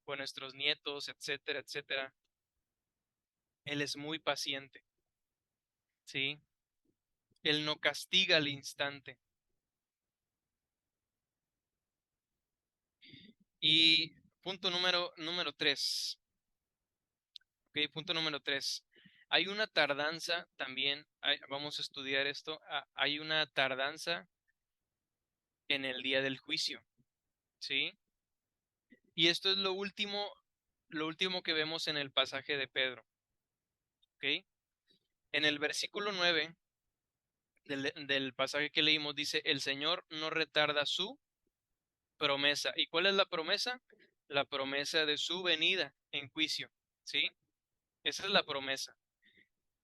con nuestros nietos, etcétera, etcétera. Él es muy paciente, ¿sí? Él no castiga al instante. Y punto número 3. Ok, punto número 3. Hay una tardanza también, vamos a estudiar esto, hay una tardanza en el día del juicio, ¿sí? Y esto es lo último que vemos en el pasaje de Pedro, ¿ok? En el versículo 9 del pasaje que leímos dice, el Señor no retarda su promesa. ¿Y cuál es la promesa? La promesa de su venida en juicio, ¿sí? Esa es la promesa.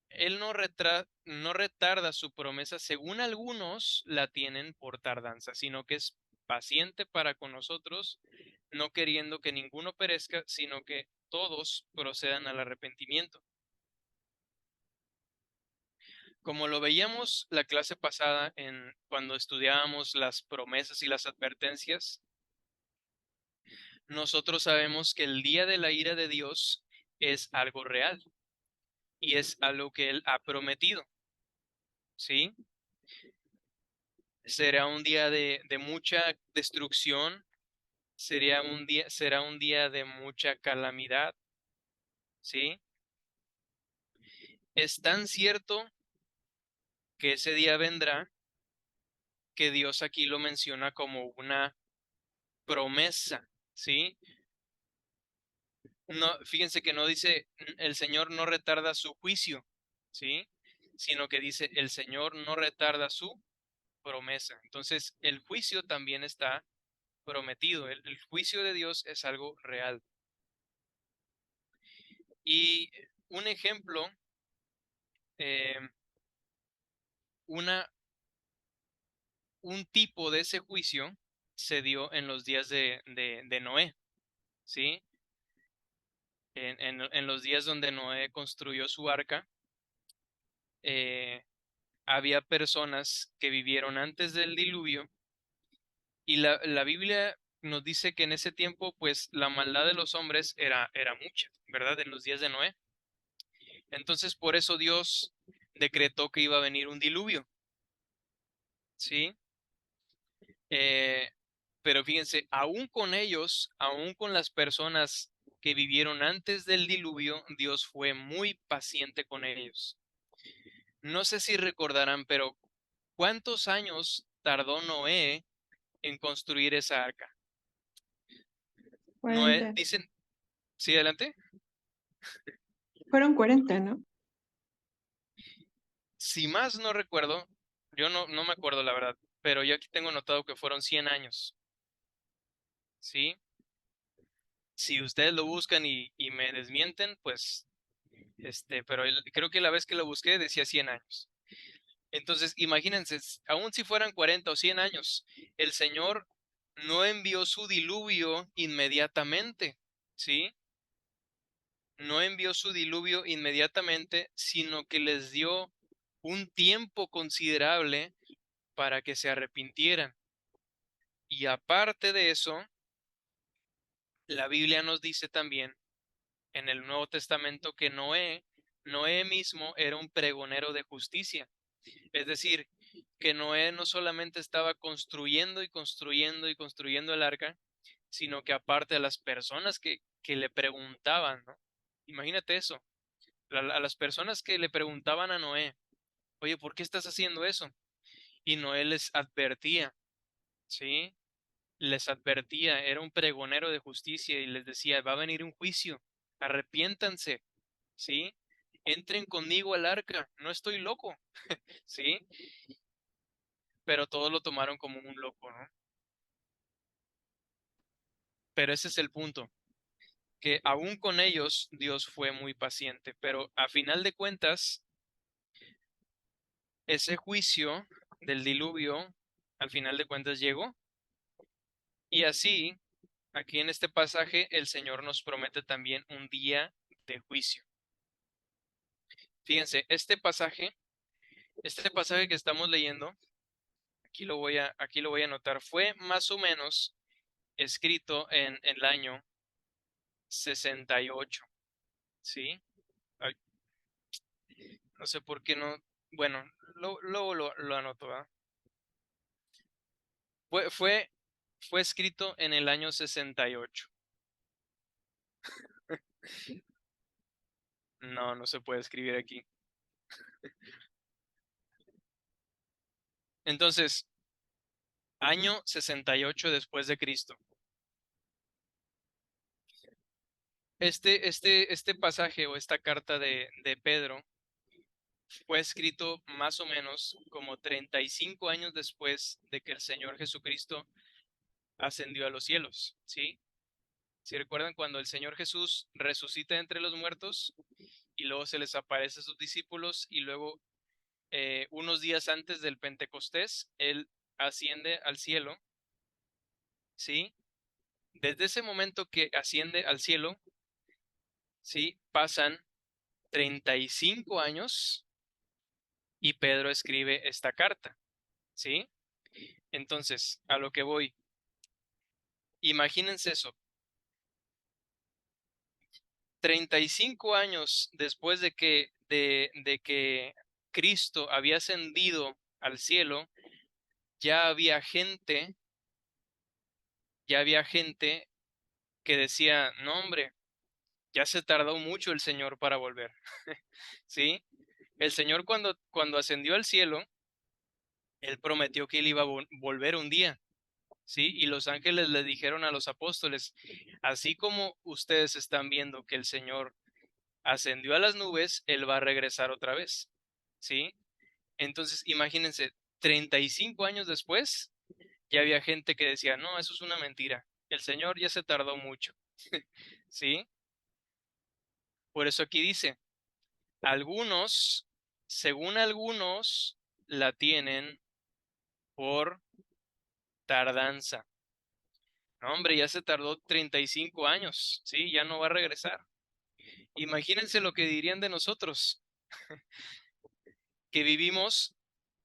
Él no retarda su promesa, según algunos la tienen por tardanza, sino que es paciente para con nosotros, no queriendo que ninguno perezca, sino que todos procedan al arrepentimiento. Como lo veíamos la clase pasada cuando estudiábamos las promesas y las advertencias, nosotros sabemos que el día de la ira de Dios es algo real y es algo que Él ha prometido, ¿sí? Será un día de mucha destrucción, será un día de mucha calamidad, ¿sí? Es tan cierto que ese día vendrá que Dios aquí lo menciona como una promesa, ¿sí? No, fíjense que no dice el Señor no retarda su juicio, ¿sí? Sino que dice el Señor no retarda su promesa. Entonces, el juicio también está prometido. El juicio de Dios es algo real. Y un ejemplo, eh, un tipo de ese juicio se dio en los días de Noé, ¿sí? En los días donde Noé construyó su arca, había personas que vivieron antes del diluvio y la Biblia nos dice que en ese tiempo, pues, la maldad de los hombres era mucha, ¿verdad? En los días de Noé. Entonces, por eso Dios decretó que iba a venir un diluvio, ¿sí? Eh, pero fíjense, aún con ellos, aún con las personas que vivieron antes del diluvio, Dios fue muy paciente con ellos. No sé si recordarán, pero ¿cuántos años tardó Noé en construir esa arca? Noé, 40. dicen, sí, adelante. Fueron 40, ¿no? Si más no recuerdo, yo no me acuerdo la verdad, pero yo aquí tengo notado que fueron 100 años, ¿sí? Si ustedes lo buscan y me desmienten, pues, pero creo que la vez que lo busqué decía 100 años. Entonces, imagínense, aun si fueran 40 o 100 años, el Señor no envió su diluvio inmediatamente, ¿sí? No envió su diluvio inmediatamente, sino que les dio un tiempo considerable para que se arrepintieran. Y aparte de eso, la Biblia nos dice también en el Nuevo Testamento que Noé mismo era un pregonero de justicia. Es decir, que Noé no solamente estaba construyendo y construyendo y construyendo el arca, sino que aparte a las personas que le preguntaban, ¿no? Imagínate eso, a las personas que le preguntaban a Noé, oye, ¿por qué estás haciendo eso? Y Noé les advertía, ¿sí? Les advertía, era un pregonero de justicia y les decía, va a venir un juicio, arrepiéntanse, ¿sí? Entren conmigo al arca, no estoy loco, ¿sí? Pero todos lo tomaron como un loco, ¿no? Pero ese es el punto, que aún con ellos Dios fue muy paciente, pero a final de cuentas, ese juicio del diluvio, al final de cuentas llegó. Y así, aquí en este pasaje, el Señor nos promete también un día de juicio. Fíjense, este pasaje que estamos leyendo, aquí lo voy a anotar, fue más o menos escrito en el año 68, ¿sí? Ay, no sé por qué no, bueno, luego lo anoto, ¿verdad? Fue, fue, fue escrito en el año 68. No, no se puede escribir aquí. Entonces, año 68 después de Cristo. Este pasaje o esta carta de Pedro fue escrito más o menos como 35 años después de que el Señor Jesucristo ascendió a los cielos, ¿sí? Si recuerdan cuando el Señor Jesús resucita entre los muertos y luego se les aparece a sus discípulos y luego unos días antes del Pentecostés, Él asciende al cielo, ¿sí? Desde ese momento que asciende al cielo, ¿sí? Pasan 35 años y Pedro escribe esta carta, ¿sí? Entonces, a lo que voy, imagínense eso, 35 años después de que Cristo había ascendido al cielo, ya había gente, ya había gente que decía, no hombre, ya se tardó mucho el Señor para volver, ¿sí? El Señor cuando ascendió al cielo, Él prometió que Él iba a volver un día, ¿sí? Y los ángeles le dijeron a los apóstoles, así como ustedes están viendo que el Señor ascendió a las nubes, Él va a regresar otra vez, ¿sí? Entonces, imagínense, 35 años después, ya había gente que decía, no, eso es una mentira, el Señor ya se tardó mucho, ¿sí? Por eso aquí dice, algunos, según algunos, la tienen por tardanza. No, hombre, ya se tardó 35 años, ¿sí? Ya no va a regresar. Imagínense lo que dirían de nosotros, que vivimos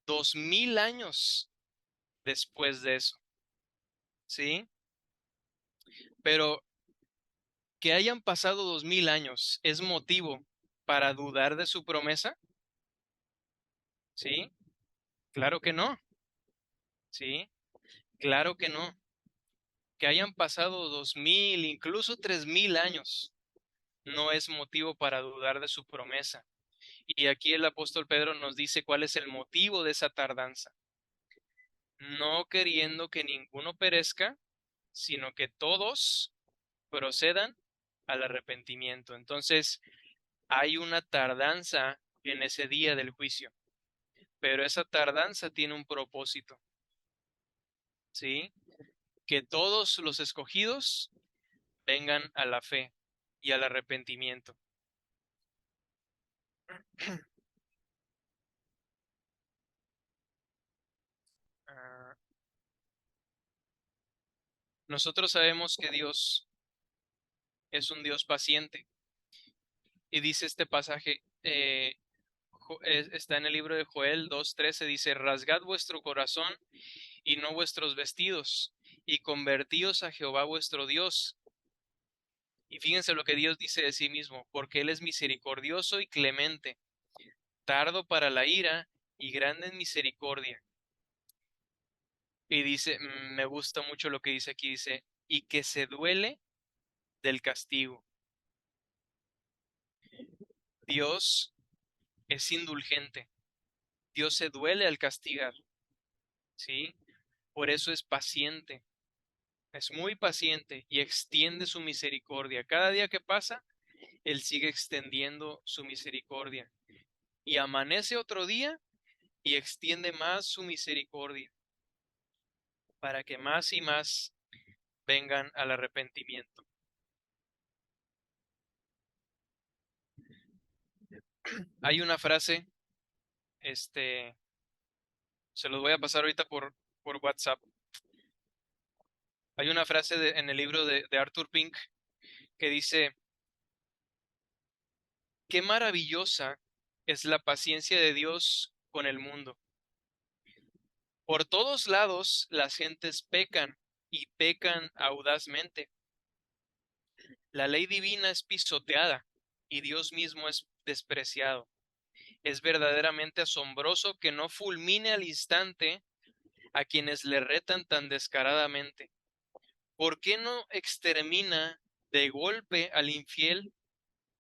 2000 años después de eso, ¿sí? Pero que hayan pasado 2000 años, ¿es motivo para dudar de su promesa? ¿Sí? Claro que no, ¿sí? Claro que no. Que hayan pasado 2000, incluso 3000 años, no es motivo para dudar de su promesa. Y aquí el apóstol Pedro nos dice cuál es el motivo de esa tardanza. No queriendo que ninguno perezca, sino que todos procedan al arrepentimiento. Entonces, hay una tardanza en ese día del juicio, pero esa tardanza tiene un propósito, ¿sí? Que todos los escogidos vengan a la fe y al arrepentimiento. Ah, nosotros sabemos que Dios es un Dios paciente y dice este pasaje, está en el libro de Joel 2:13, dice, rasgad vuestro corazón y no vuestros vestidos, y convertíos a Jehová vuestro Dios. Y fíjense lo que Dios dice de sí mismo, porque Él es misericordioso y clemente, tardo para la ira y grande en misericordia. Y dice, me gusta mucho lo que dice aquí, dice, y que se duele del castigo. Dios es indulgente, Dios se duele al castigar, ¿sí? Por eso es paciente, es muy paciente y extiende su misericordia. Cada día que pasa, Él sigue extendiendo su misericordia. Y amanece otro día y extiende más su misericordia para que más y más vengan al arrepentimiento. Hay una frase, se los voy a pasar ahorita por WhatsApp. Hay una frase en el libro de Arthur Pink que dice, qué maravillosa es la paciencia de Dios con el mundo. Por todos lados las gentes pecan y pecan audazmente. La ley divina es pisoteada y Dios mismo es despreciado. Es verdaderamente asombroso que no fulmine al instante a quienes le retan tan descaradamente. ¿Por qué no extermina de golpe al infiel,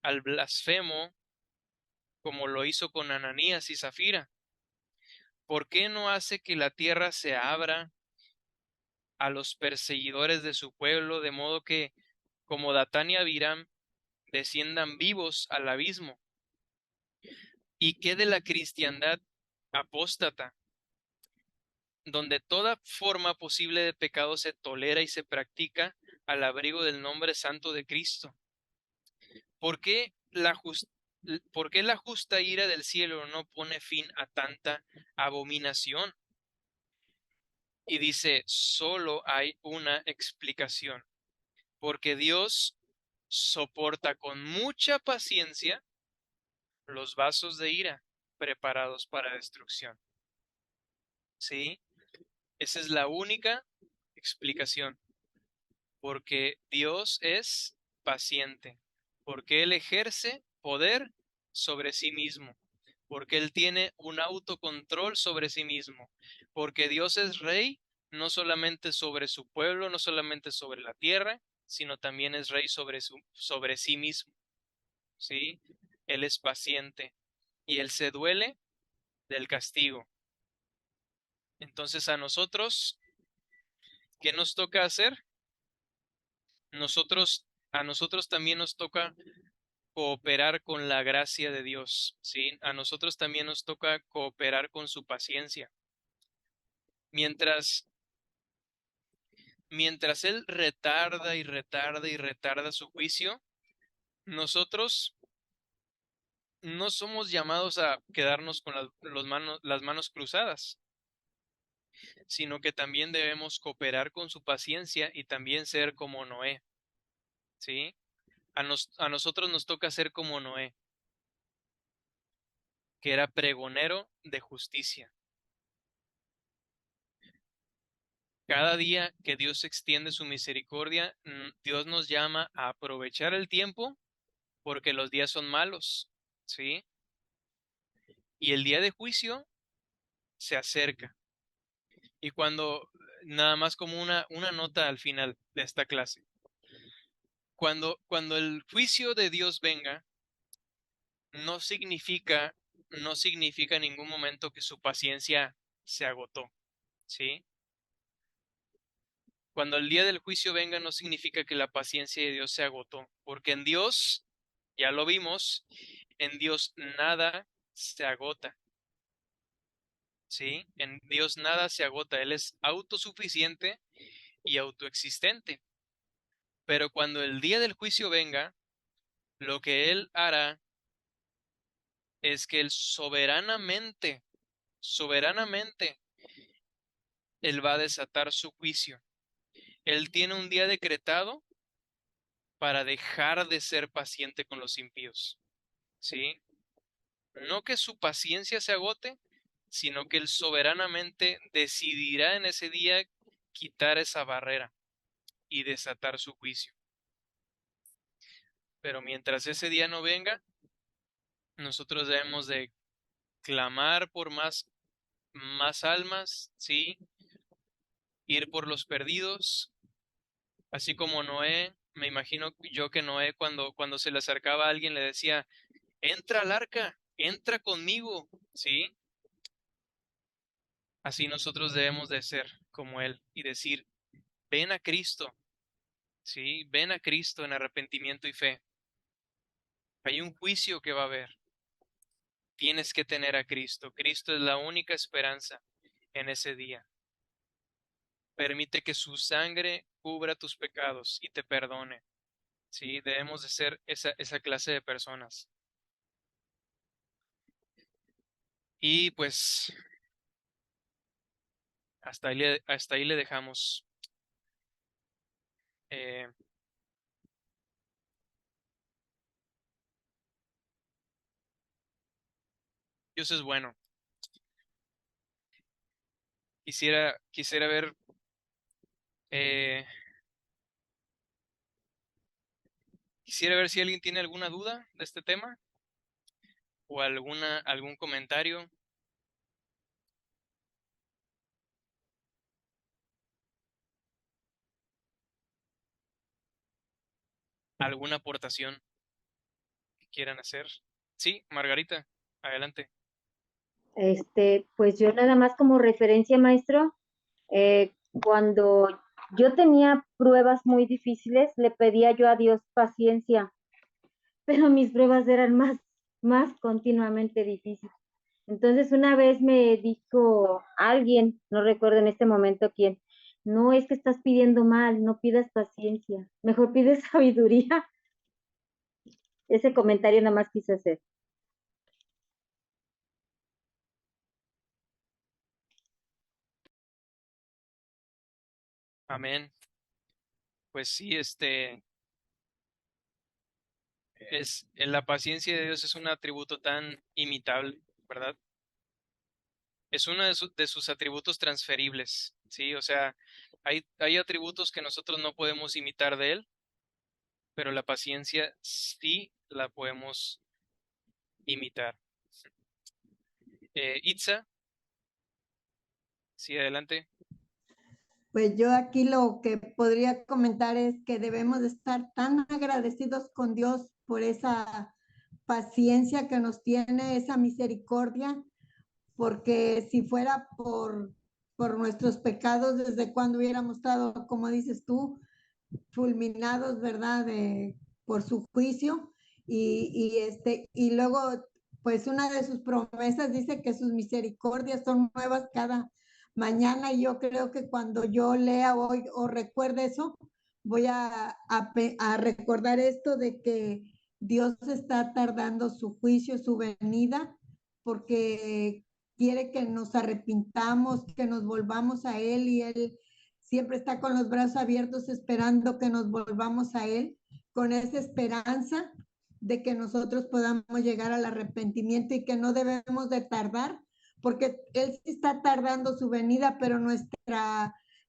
al blasfemo, como lo hizo con Ananías y Zafira? ¿Por qué no hace que la tierra se abra a los perseguidores de su pueblo, de modo que, como Datán y Abiram, desciendan vivos al abismo? ¿Y qué de la cristiandad apóstata, donde toda forma posible de pecado se tolera y se practica al abrigo del nombre santo de Cristo? ¿Por qué por qué la justa ira del cielo no pone fin a tanta abominación? Y dice, solo hay una explicación, porque Dios soporta con mucha paciencia los vasos de ira preparados para destrucción. ¿Sí? Esa es la única explicación, porque Dios es paciente, porque Él ejerce poder sobre sí mismo, porque Él tiene un autocontrol sobre sí mismo, porque Dios es rey no solamente sobre su pueblo, no solamente sobre la tierra, sino también es rey sobre sí mismo, ¿sí? Él es paciente y Él se duele del castigo. Entonces a nosotros, ¿qué nos toca hacer? A nosotros también nos toca cooperar con la gracia de Dios, ¿sí? A nosotros también nos toca cooperar con su paciencia. Mientras Él retarda y retarda y retarda su juicio, nosotros no somos llamados a quedarnos con las manos cruzadas. sino que también debemos cooperar con su paciencia y también ser como Noé, ¿sí? A nosotros nos toca ser como Noé, que era pregonero de justicia. Cada día que Dios extiende su misericordia, Dios nos llama a aprovechar el tiempo porque los días son malos, ¿sí? Y el día de juicio se acerca. Y nada más como una nota al final de esta clase, cuando el juicio de Dios venga, no significa, no significa en ningún momento que su paciencia se agotó, ¿sí? Cuando el día del juicio venga, no significa que la paciencia de Dios se agotó, porque en Dios, ya lo vimos, en Dios nada se agota, ¿sí? En Dios nada se agota, Él es autosuficiente y autoexistente. Pero cuando el día del juicio venga, lo que Él hará es que Él soberanamente, Él va a desatar su juicio. Él tiene un día decretado para dejar de ser paciente con los impíos, ¿sí? No que su paciencia se agote, sino que Él soberanamente decidirá en ese día quitar esa barrera y desatar su juicio. Pero mientras ese día no venga, nosotros debemos de clamar por más almas, ¿sí? Ir por los perdidos, así como Noé. Me imagino yo que Noé cuando se le acercaba a alguien le decía, entra al arca, entra conmigo, ¿sí? Así nosotros debemos de ser como Él y decir, ven a Cristo, ¿sí? Ven a Cristo en arrepentimiento y fe. Hay un juicio que va a haber. Tienes que tener a Cristo. Cristo es la única esperanza en ese día. Permite que su sangre cubra tus pecados y te perdone. Sí, debemos de ser esa clase de personas. Y pues hasta ahí le dejamos. Eh, Dios es bueno. Quisiera ver eh, quisiera ver si alguien tiene alguna duda de este tema o algún comentario, alguna aportación que quieran hacer. Sí, Margarita, adelante. Pues yo nada más como referencia, maestro, cuando yo tenía pruebas muy difíciles, le pedía yo a Dios paciencia, pero mis pruebas eran más continuamente difíciles. Entonces una vez me dijo alguien, no recuerdo en este momento quién, no es que estás pidiendo mal, no pidas paciencia, mejor pides sabiduría. Ese comentario nada más quise hacer. Amén. Pues sí, la paciencia de Dios es un atributo tan imitable, ¿verdad? Es uno de sus atributos transferibles, ¿sí? O sea, hay atributos que nosotros no podemos imitar de Él, pero la paciencia sí la podemos imitar. Itza, sí, adelante. Pues yo aquí lo que podría comentar es que debemos de estar tan agradecidos con Dios por esa paciencia que nos tiene, esa misericordia, porque si fuera por nuestros pecados, desde cuando hubiéramos estado, como dices tú, fulminados, ¿verdad? Por su juicio. Y luego, pues una de sus promesas dice que sus misericordias son nuevas cada mañana. Y yo creo que cuando yo lea hoy o recuerde eso, voy a recordar esto de que Dios está tardando su juicio, su venida, porque quiere que nos arrepintamos, que nos volvamos a Él, y Él siempre está con los brazos abiertos esperando que nos volvamos a Él, con esa esperanza de que nosotros podamos llegar al arrepentimiento y que no debemos de tardar, porque Él sí está tardando su venida, pero nuestro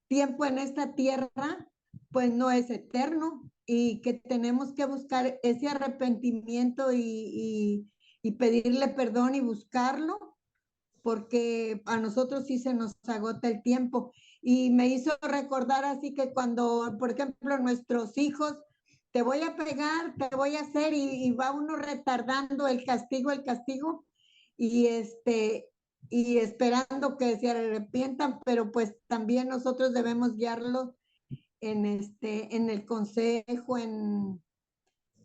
tiempo en esta tierra pues no es eterno, y que tenemos que buscar ese arrepentimiento y pedirle perdón y buscarlo, porque a nosotros sí se nos agota el tiempo. Y me hizo recordar así que cuando, por ejemplo, nuestros hijos, te voy a pegar, te voy a hacer, y va uno retardando el castigo, y y esperando que se arrepientan, pero pues también nosotros debemos guiarlos en el consejo,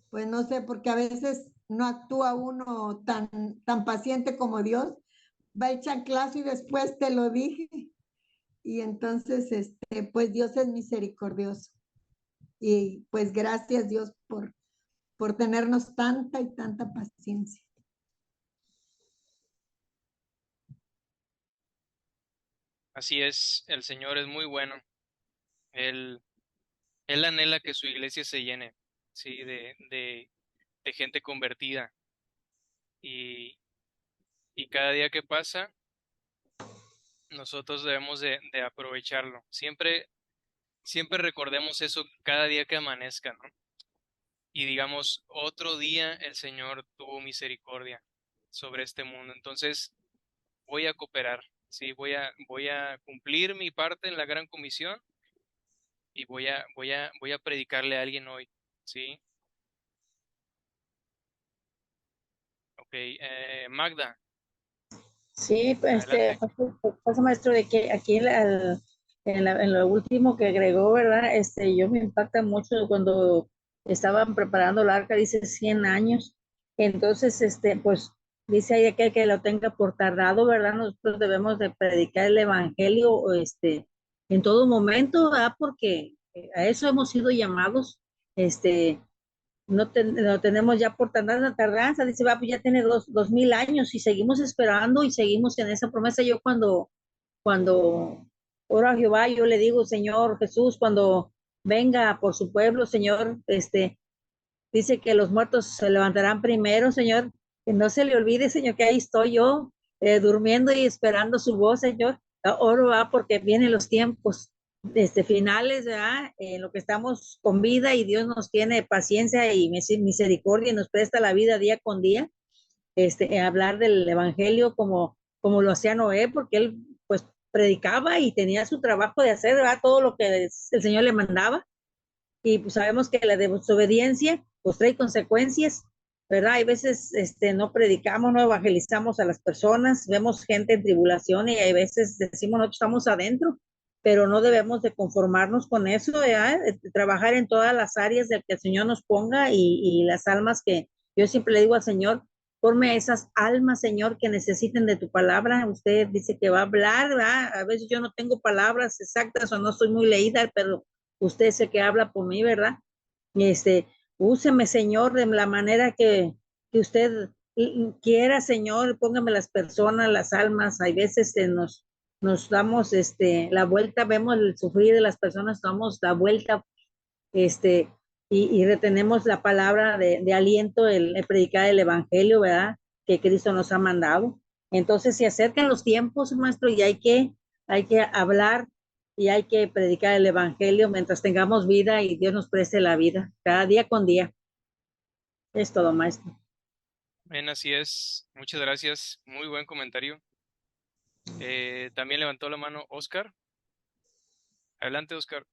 pues no sé, porque a veces no actúa uno tan paciente como Dios, va el chanclazo y después te lo dije. Y entonces, pues Dios es misericordioso. Y pues gracias Dios por tenernos tanta y tanta paciencia. Así es, el Señor es muy bueno. Él, él anhela que su iglesia se llene, sí, de gente convertida. Y, y cada día que pasa, nosotros debemos de aprovecharlo. Siempre recordemos eso cada día que amanezca, ¿no? Y digamos, otro día el Señor tuvo misericordia sobre este mundo. Entonces, voy a cooperar, ¿sí? Voy a cumplir mi parte en la gran comisión y voy a predicarle a alguien hoy, ¿sí? Ok, Magda, Sí, pues, adelante. pasa maestro de que aquí en lo último que agregó, ¿verdad? Yo me impacta mucho cuando estaban preparando la arca, dice 100 años. Entonces, pues dice ahí que lo tenga por tardado, ¿verdad? Nosotros debemos de predicar el evangelio, en todo momento, ¿verdad? Porque a eso hemos sido llamados, este, no, no tenemos ya por tanta tardanza, dice, va, pues ya tiene 2000 años y seguimos esperando y seguimos en esa promesa. Yo cuando oro a Jehová, yo le digo, Señor Jesús, cuando venga por su pueblo, Señor, dice que los muertos se levantarán primero, Señor, que no se le olvide, Señor, que ahí estoy yo, durmiendo y esperando su voz, Señor. Oro, va, porque vienen los tiempos finales, ¿verdad? En lo que estamos con vida y Dios nos tiene paciencia y misericordia y nos presta la vida día con día, hablar del evangelio como lo hacía Noé, porque él pues predicaba y tenía su trabajo de hacer, ¿verdad? Todo lo que el Señor le mandaba, y pues sabemos que la desobediencia pues trae consecuencias, ¿verdad? Hay veces no predicamos, no evangelizamos a las personas, vemos gente en tribulación y hay veces decimos nosotros estamos adentro, pero no debemos de conformarnos con eso, ¿verdad? Trabajar en todas las áreas del que el Señor nos ponga, y las almas que yo siempre le digo al Señor, forme esas almas, Señor, que necesiten de tu palabra. Usted dice que va a hablar, ¿verdad? A veces yo no tengo palabras exactas o no estoy muy leída, pero usted es el que habla por mí, ¿verdad? Y úseme, Señor, de la manera que usted quiera, Señor, póngame las personas, las almas. Hay veces nos damos la vuelta, vemos el sufrir de las personas, damos la vuelta, este, y retenemos la palabra de aliento, el predicar el evangelio, ¿verdad? Que Cristo nos ha mandado. Entonces se acercan los tiempos, maestro, y hay que hablar y hay que predicar el evangelio mientras tengamos vida y Dios nos preste la vida, cada día con día. Es todo, maestro. Bien, así es. Muchas gracias. Muy buen comentario. También levantó la mano Oscar. Adelante, Oscar.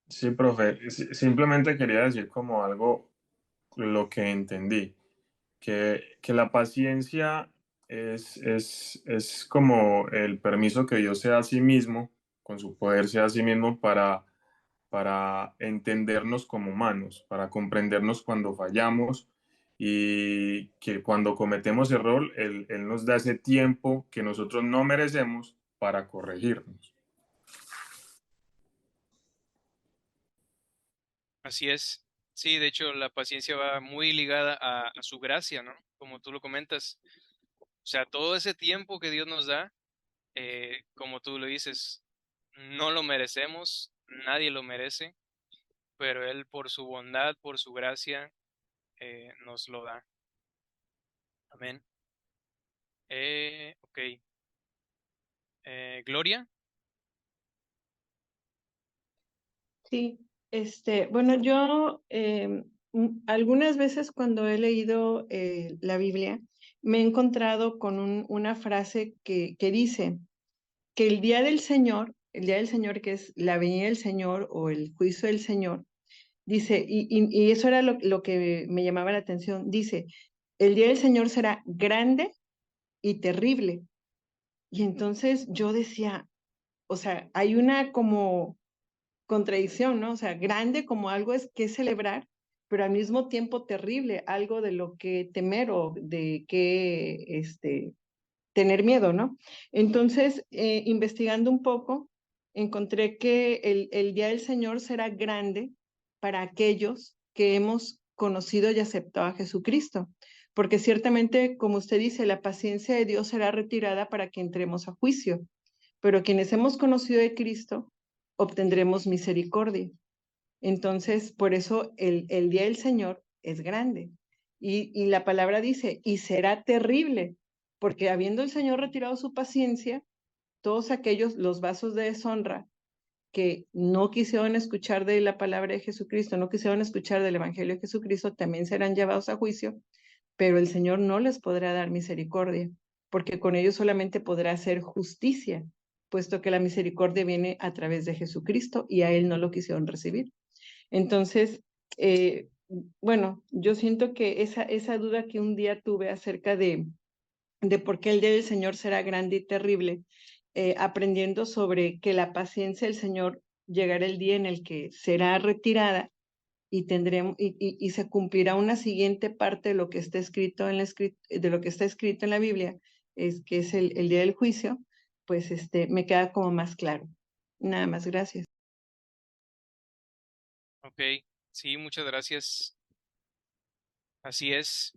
Sí, profe, simplemente quería decir como algo, lo que entendí, que la paciencia es como el permiso que Dios se da a sí mismo, con su poder se da a sí mismo para entendernos como humanos, para comprendernos cuando fallamos, y que cuando cometemos error, Él nos da ese tiempo que nosotros no merecemos para corregirnos. Así es. Sí, de hecho, la paciencia va muy ligada a su gracia, ¿no? Como tú lo comentas. O sea, todo ese tiempo que Dios nos da, como tú lo dices, no lo merecemos, nadie lo merece, pero Él por su bondad, por su gracia, nos lo da. Amén. Ok. Gloria. Sí, bueno, yo algunas veces cuando he leído la Biblia, me he encontrado con una frase que dice que el día del Señor, que es la venida del Señor o el juicio del Señor, dice, y eso era lo que me llamaba la atención, dice, el día del Señor será grande y terrible. Y entonces yo decía, o sea, hay una como contradicción, ¿no? O sea, grande como algo es que celebrar, pero al mismo tiempo terrible, algo de lo que temer o de que tener miedo, ¿no? Entonces, investigando un poco, encontré que el Día del Señor será grande para aquellos que hemos conocido y aceptado a Jesucristo, porque ciertamente, como usted dice, la paciencia de Dios será retirada para que entremos a juicio, pero quienes hemos conocido de Cristo obtendremos misericordia. Entonces, por eso el día del Señor es grande. Y la palabra dice, y será terrible, porque habiendo el Señor retirado su paciencia, todos aquellos, los vasos de deshonra, que no quisieron escuchar de la palabra de Jesucristo, no quisieron escuchar del Evangelio de Jesucristo, también serán llevados a juicio, pero el Señor no les podrá dar misericordia, porque con ellos solamente podrá hacer justicia, puesto que la misericordia viene a través de Jesucristo y a Él no lo quisieron recibir. Entonces, eh, bueno, yo siento que esa duda que un día tuve acerca de por qué el día del Señor será grande y terrible, aprendiendo sobre que la paciencia del Señor llegará el día en el que será retirada y tendremos y se cumplirá una siguiente parte de lo que está escrito en de lo que está escrito en la Biblia, es que es el día del juicio, pues me queda como más claro. Nada más, gracias. Ok. Sí, muchas gracias. Así es.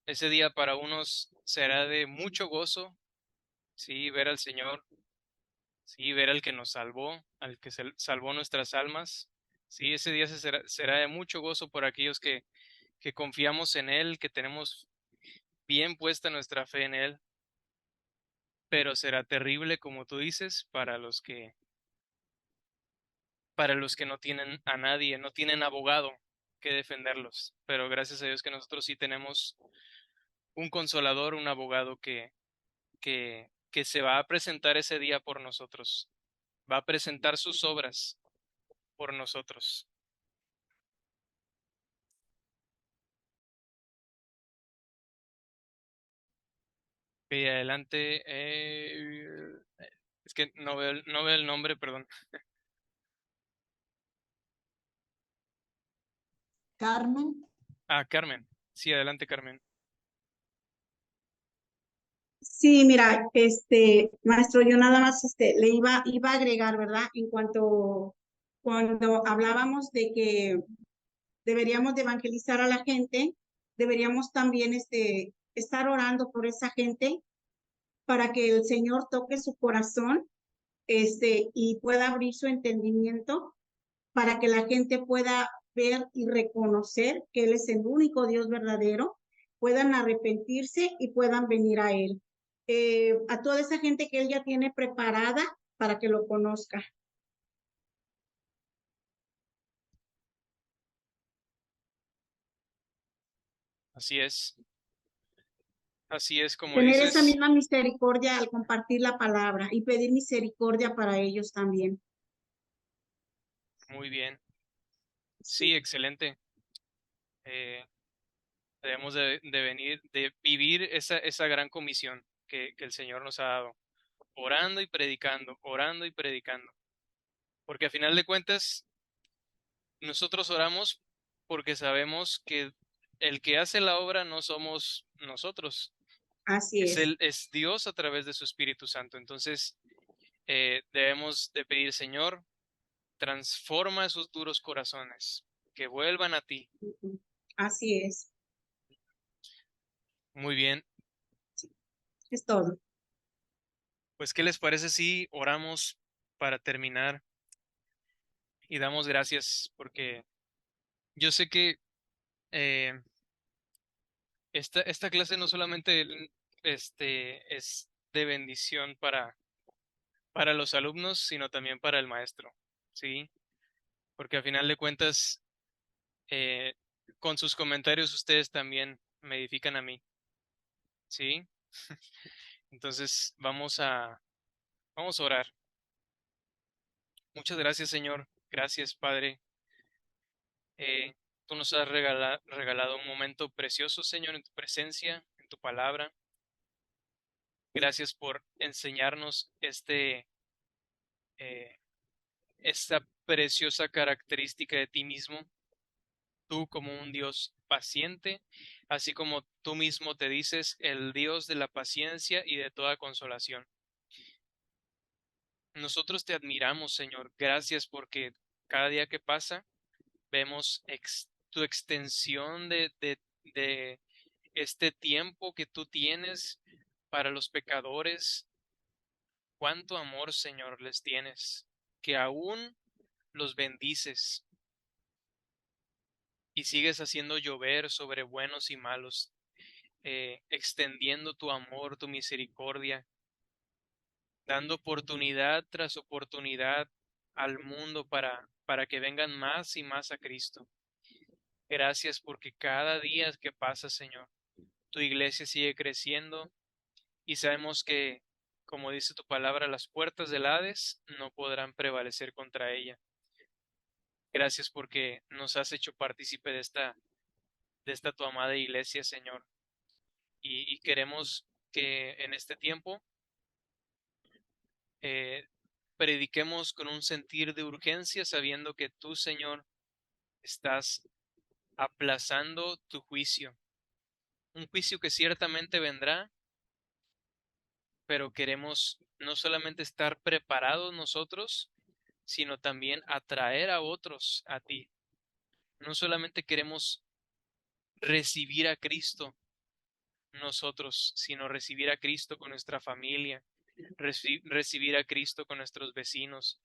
Ese día para unos será de mucho gozo, sí, ver al Señor, sí, ver al que nos salvó, al que salvó nuestras almas. Sí, ese día será de mucho gozo por aquellos que confiamos en Él, que tenemos bien puesta nuestra fe en Él, pero será terrible, como tú dices, para los que no tienen a nadie, no tienen abogado que defenderlos. Pero gracias a Dios que nosotros sí tenemos un consolador, un abogado que se va a presentar ese día por nosotros, va a presentar sus obras por nosotros. Y adelante, es que no veo el nombre, perdón. Carmen. Ah, Carmen. Sí, adelante, Carmen. Sí, mira, maestro, yo nada más le iba a agregar, ¿verdad? En cuanto cuando hablábamos de que deberíamos de evangelizar a la gente, deberíamos también estar orando por esa gente para que el Señor toque su corazón, y pueda abrir su entendimiento para que la gente pueda ver y reconocer que Él es el único Dios verdadero, puedan arrepentirse y puedan venir a Él. A toda esa gente que Él ya tiene preparada para que lo conozca. Así es. Así es como Tener esa dices. misma misericordia al compartir la palabra y pedir misericordia para ellos también. Muy bien. Sí, excelente. Debemos de vivir esa gran comisión que el Señor nos ha dado, orando y predicando, orando y predicando. Porque a final de cuentas, nosotros oramos porque sabemos que el que hace la obra no somos nosotros, Así es. es Dios a través de su Espíritu Santo. Entonces, debemos de pedir, Señor, transforma esos duros corazones, que vuelvan a ti. Así es. Muy bien. Es todo. Pues, ¿qué les parece si oramos para terminar y damos gracias? Porque yo sé que esta clase no solamente es de bendición para los alumnos, sino también para el maestro, ¿sí? Porque al final de cuentas, eh, con sus comentarios ustedes también me edifican a mí, ¿sí? Entonces vamos a orar. Muchas gracias, Señor. Gracias, Padre. Tú nos has regalado un momento precioso, Señor, en tu presencia, en tu palabra. Gracias por enseñarnos eh, esta preciosa característica de ti mismo, tú como un Dios paciente, así como tú mismo te dices, el Dios de la paciencia y de toda consolación. Nosotros te admiramos, Señor. Gracias porque cada día que pasa vemos tu extensión de este tiempo que tú tienes para los pecadores. Cuánto amor, Señor, les tienes, que aún los bendices y sigues haciendo llover sobre buenos y malos, extendiendo tu amor, tu misericordia, dando oportunidad tras oportunidad al mundo para que vengan más y más a Cristo. Gracias porque cada día que pasa, Señor, tu iglesia sigue creciendo y sabemos que, como dice tu palabra, las puertas del Hades no podrán prevalecer contra ella. Gracias porque nos has hecho partícipe de esta tu amada iglesia, Señor. Y queremos que en este tiempo eh, prediquemos con un sentir de urgencia, sabiendo que tú, Señor, estás aplazando tu juicio. Un juicio que ciertamente vendrá, pero queremos no solamente estar preparados nosotros, sino también atraer a otros a ti. No solamente queremos recibir a Cristo nosotros, sino recibir a Cristo con nuestra familia, recibir a Cristo con nuestros vecinos,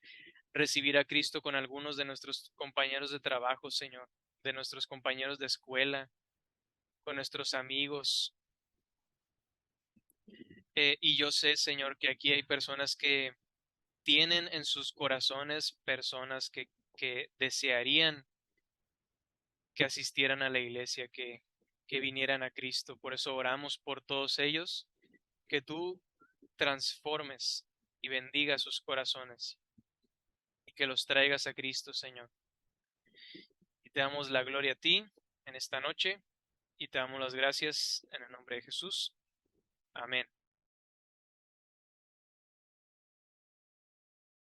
recibir a Cristo con algunos de nuestros compañeros de trabajo, Señor, de nuestros compañeros de escuela, con nuestros amigos. Y yo sé, Señor, que aquí hay personas que tienen en sus corazones personas que desearían que asistieran a la iglesia, que vinieran a Cristo. Por eso oramos por todos ellos, que tú transformes y bendigas sus corazones y que los traigas a Cristo, Señor. Y te damos la gloria a ti en esta noche y te damos las gracias en el nombre de Jesús. Amén.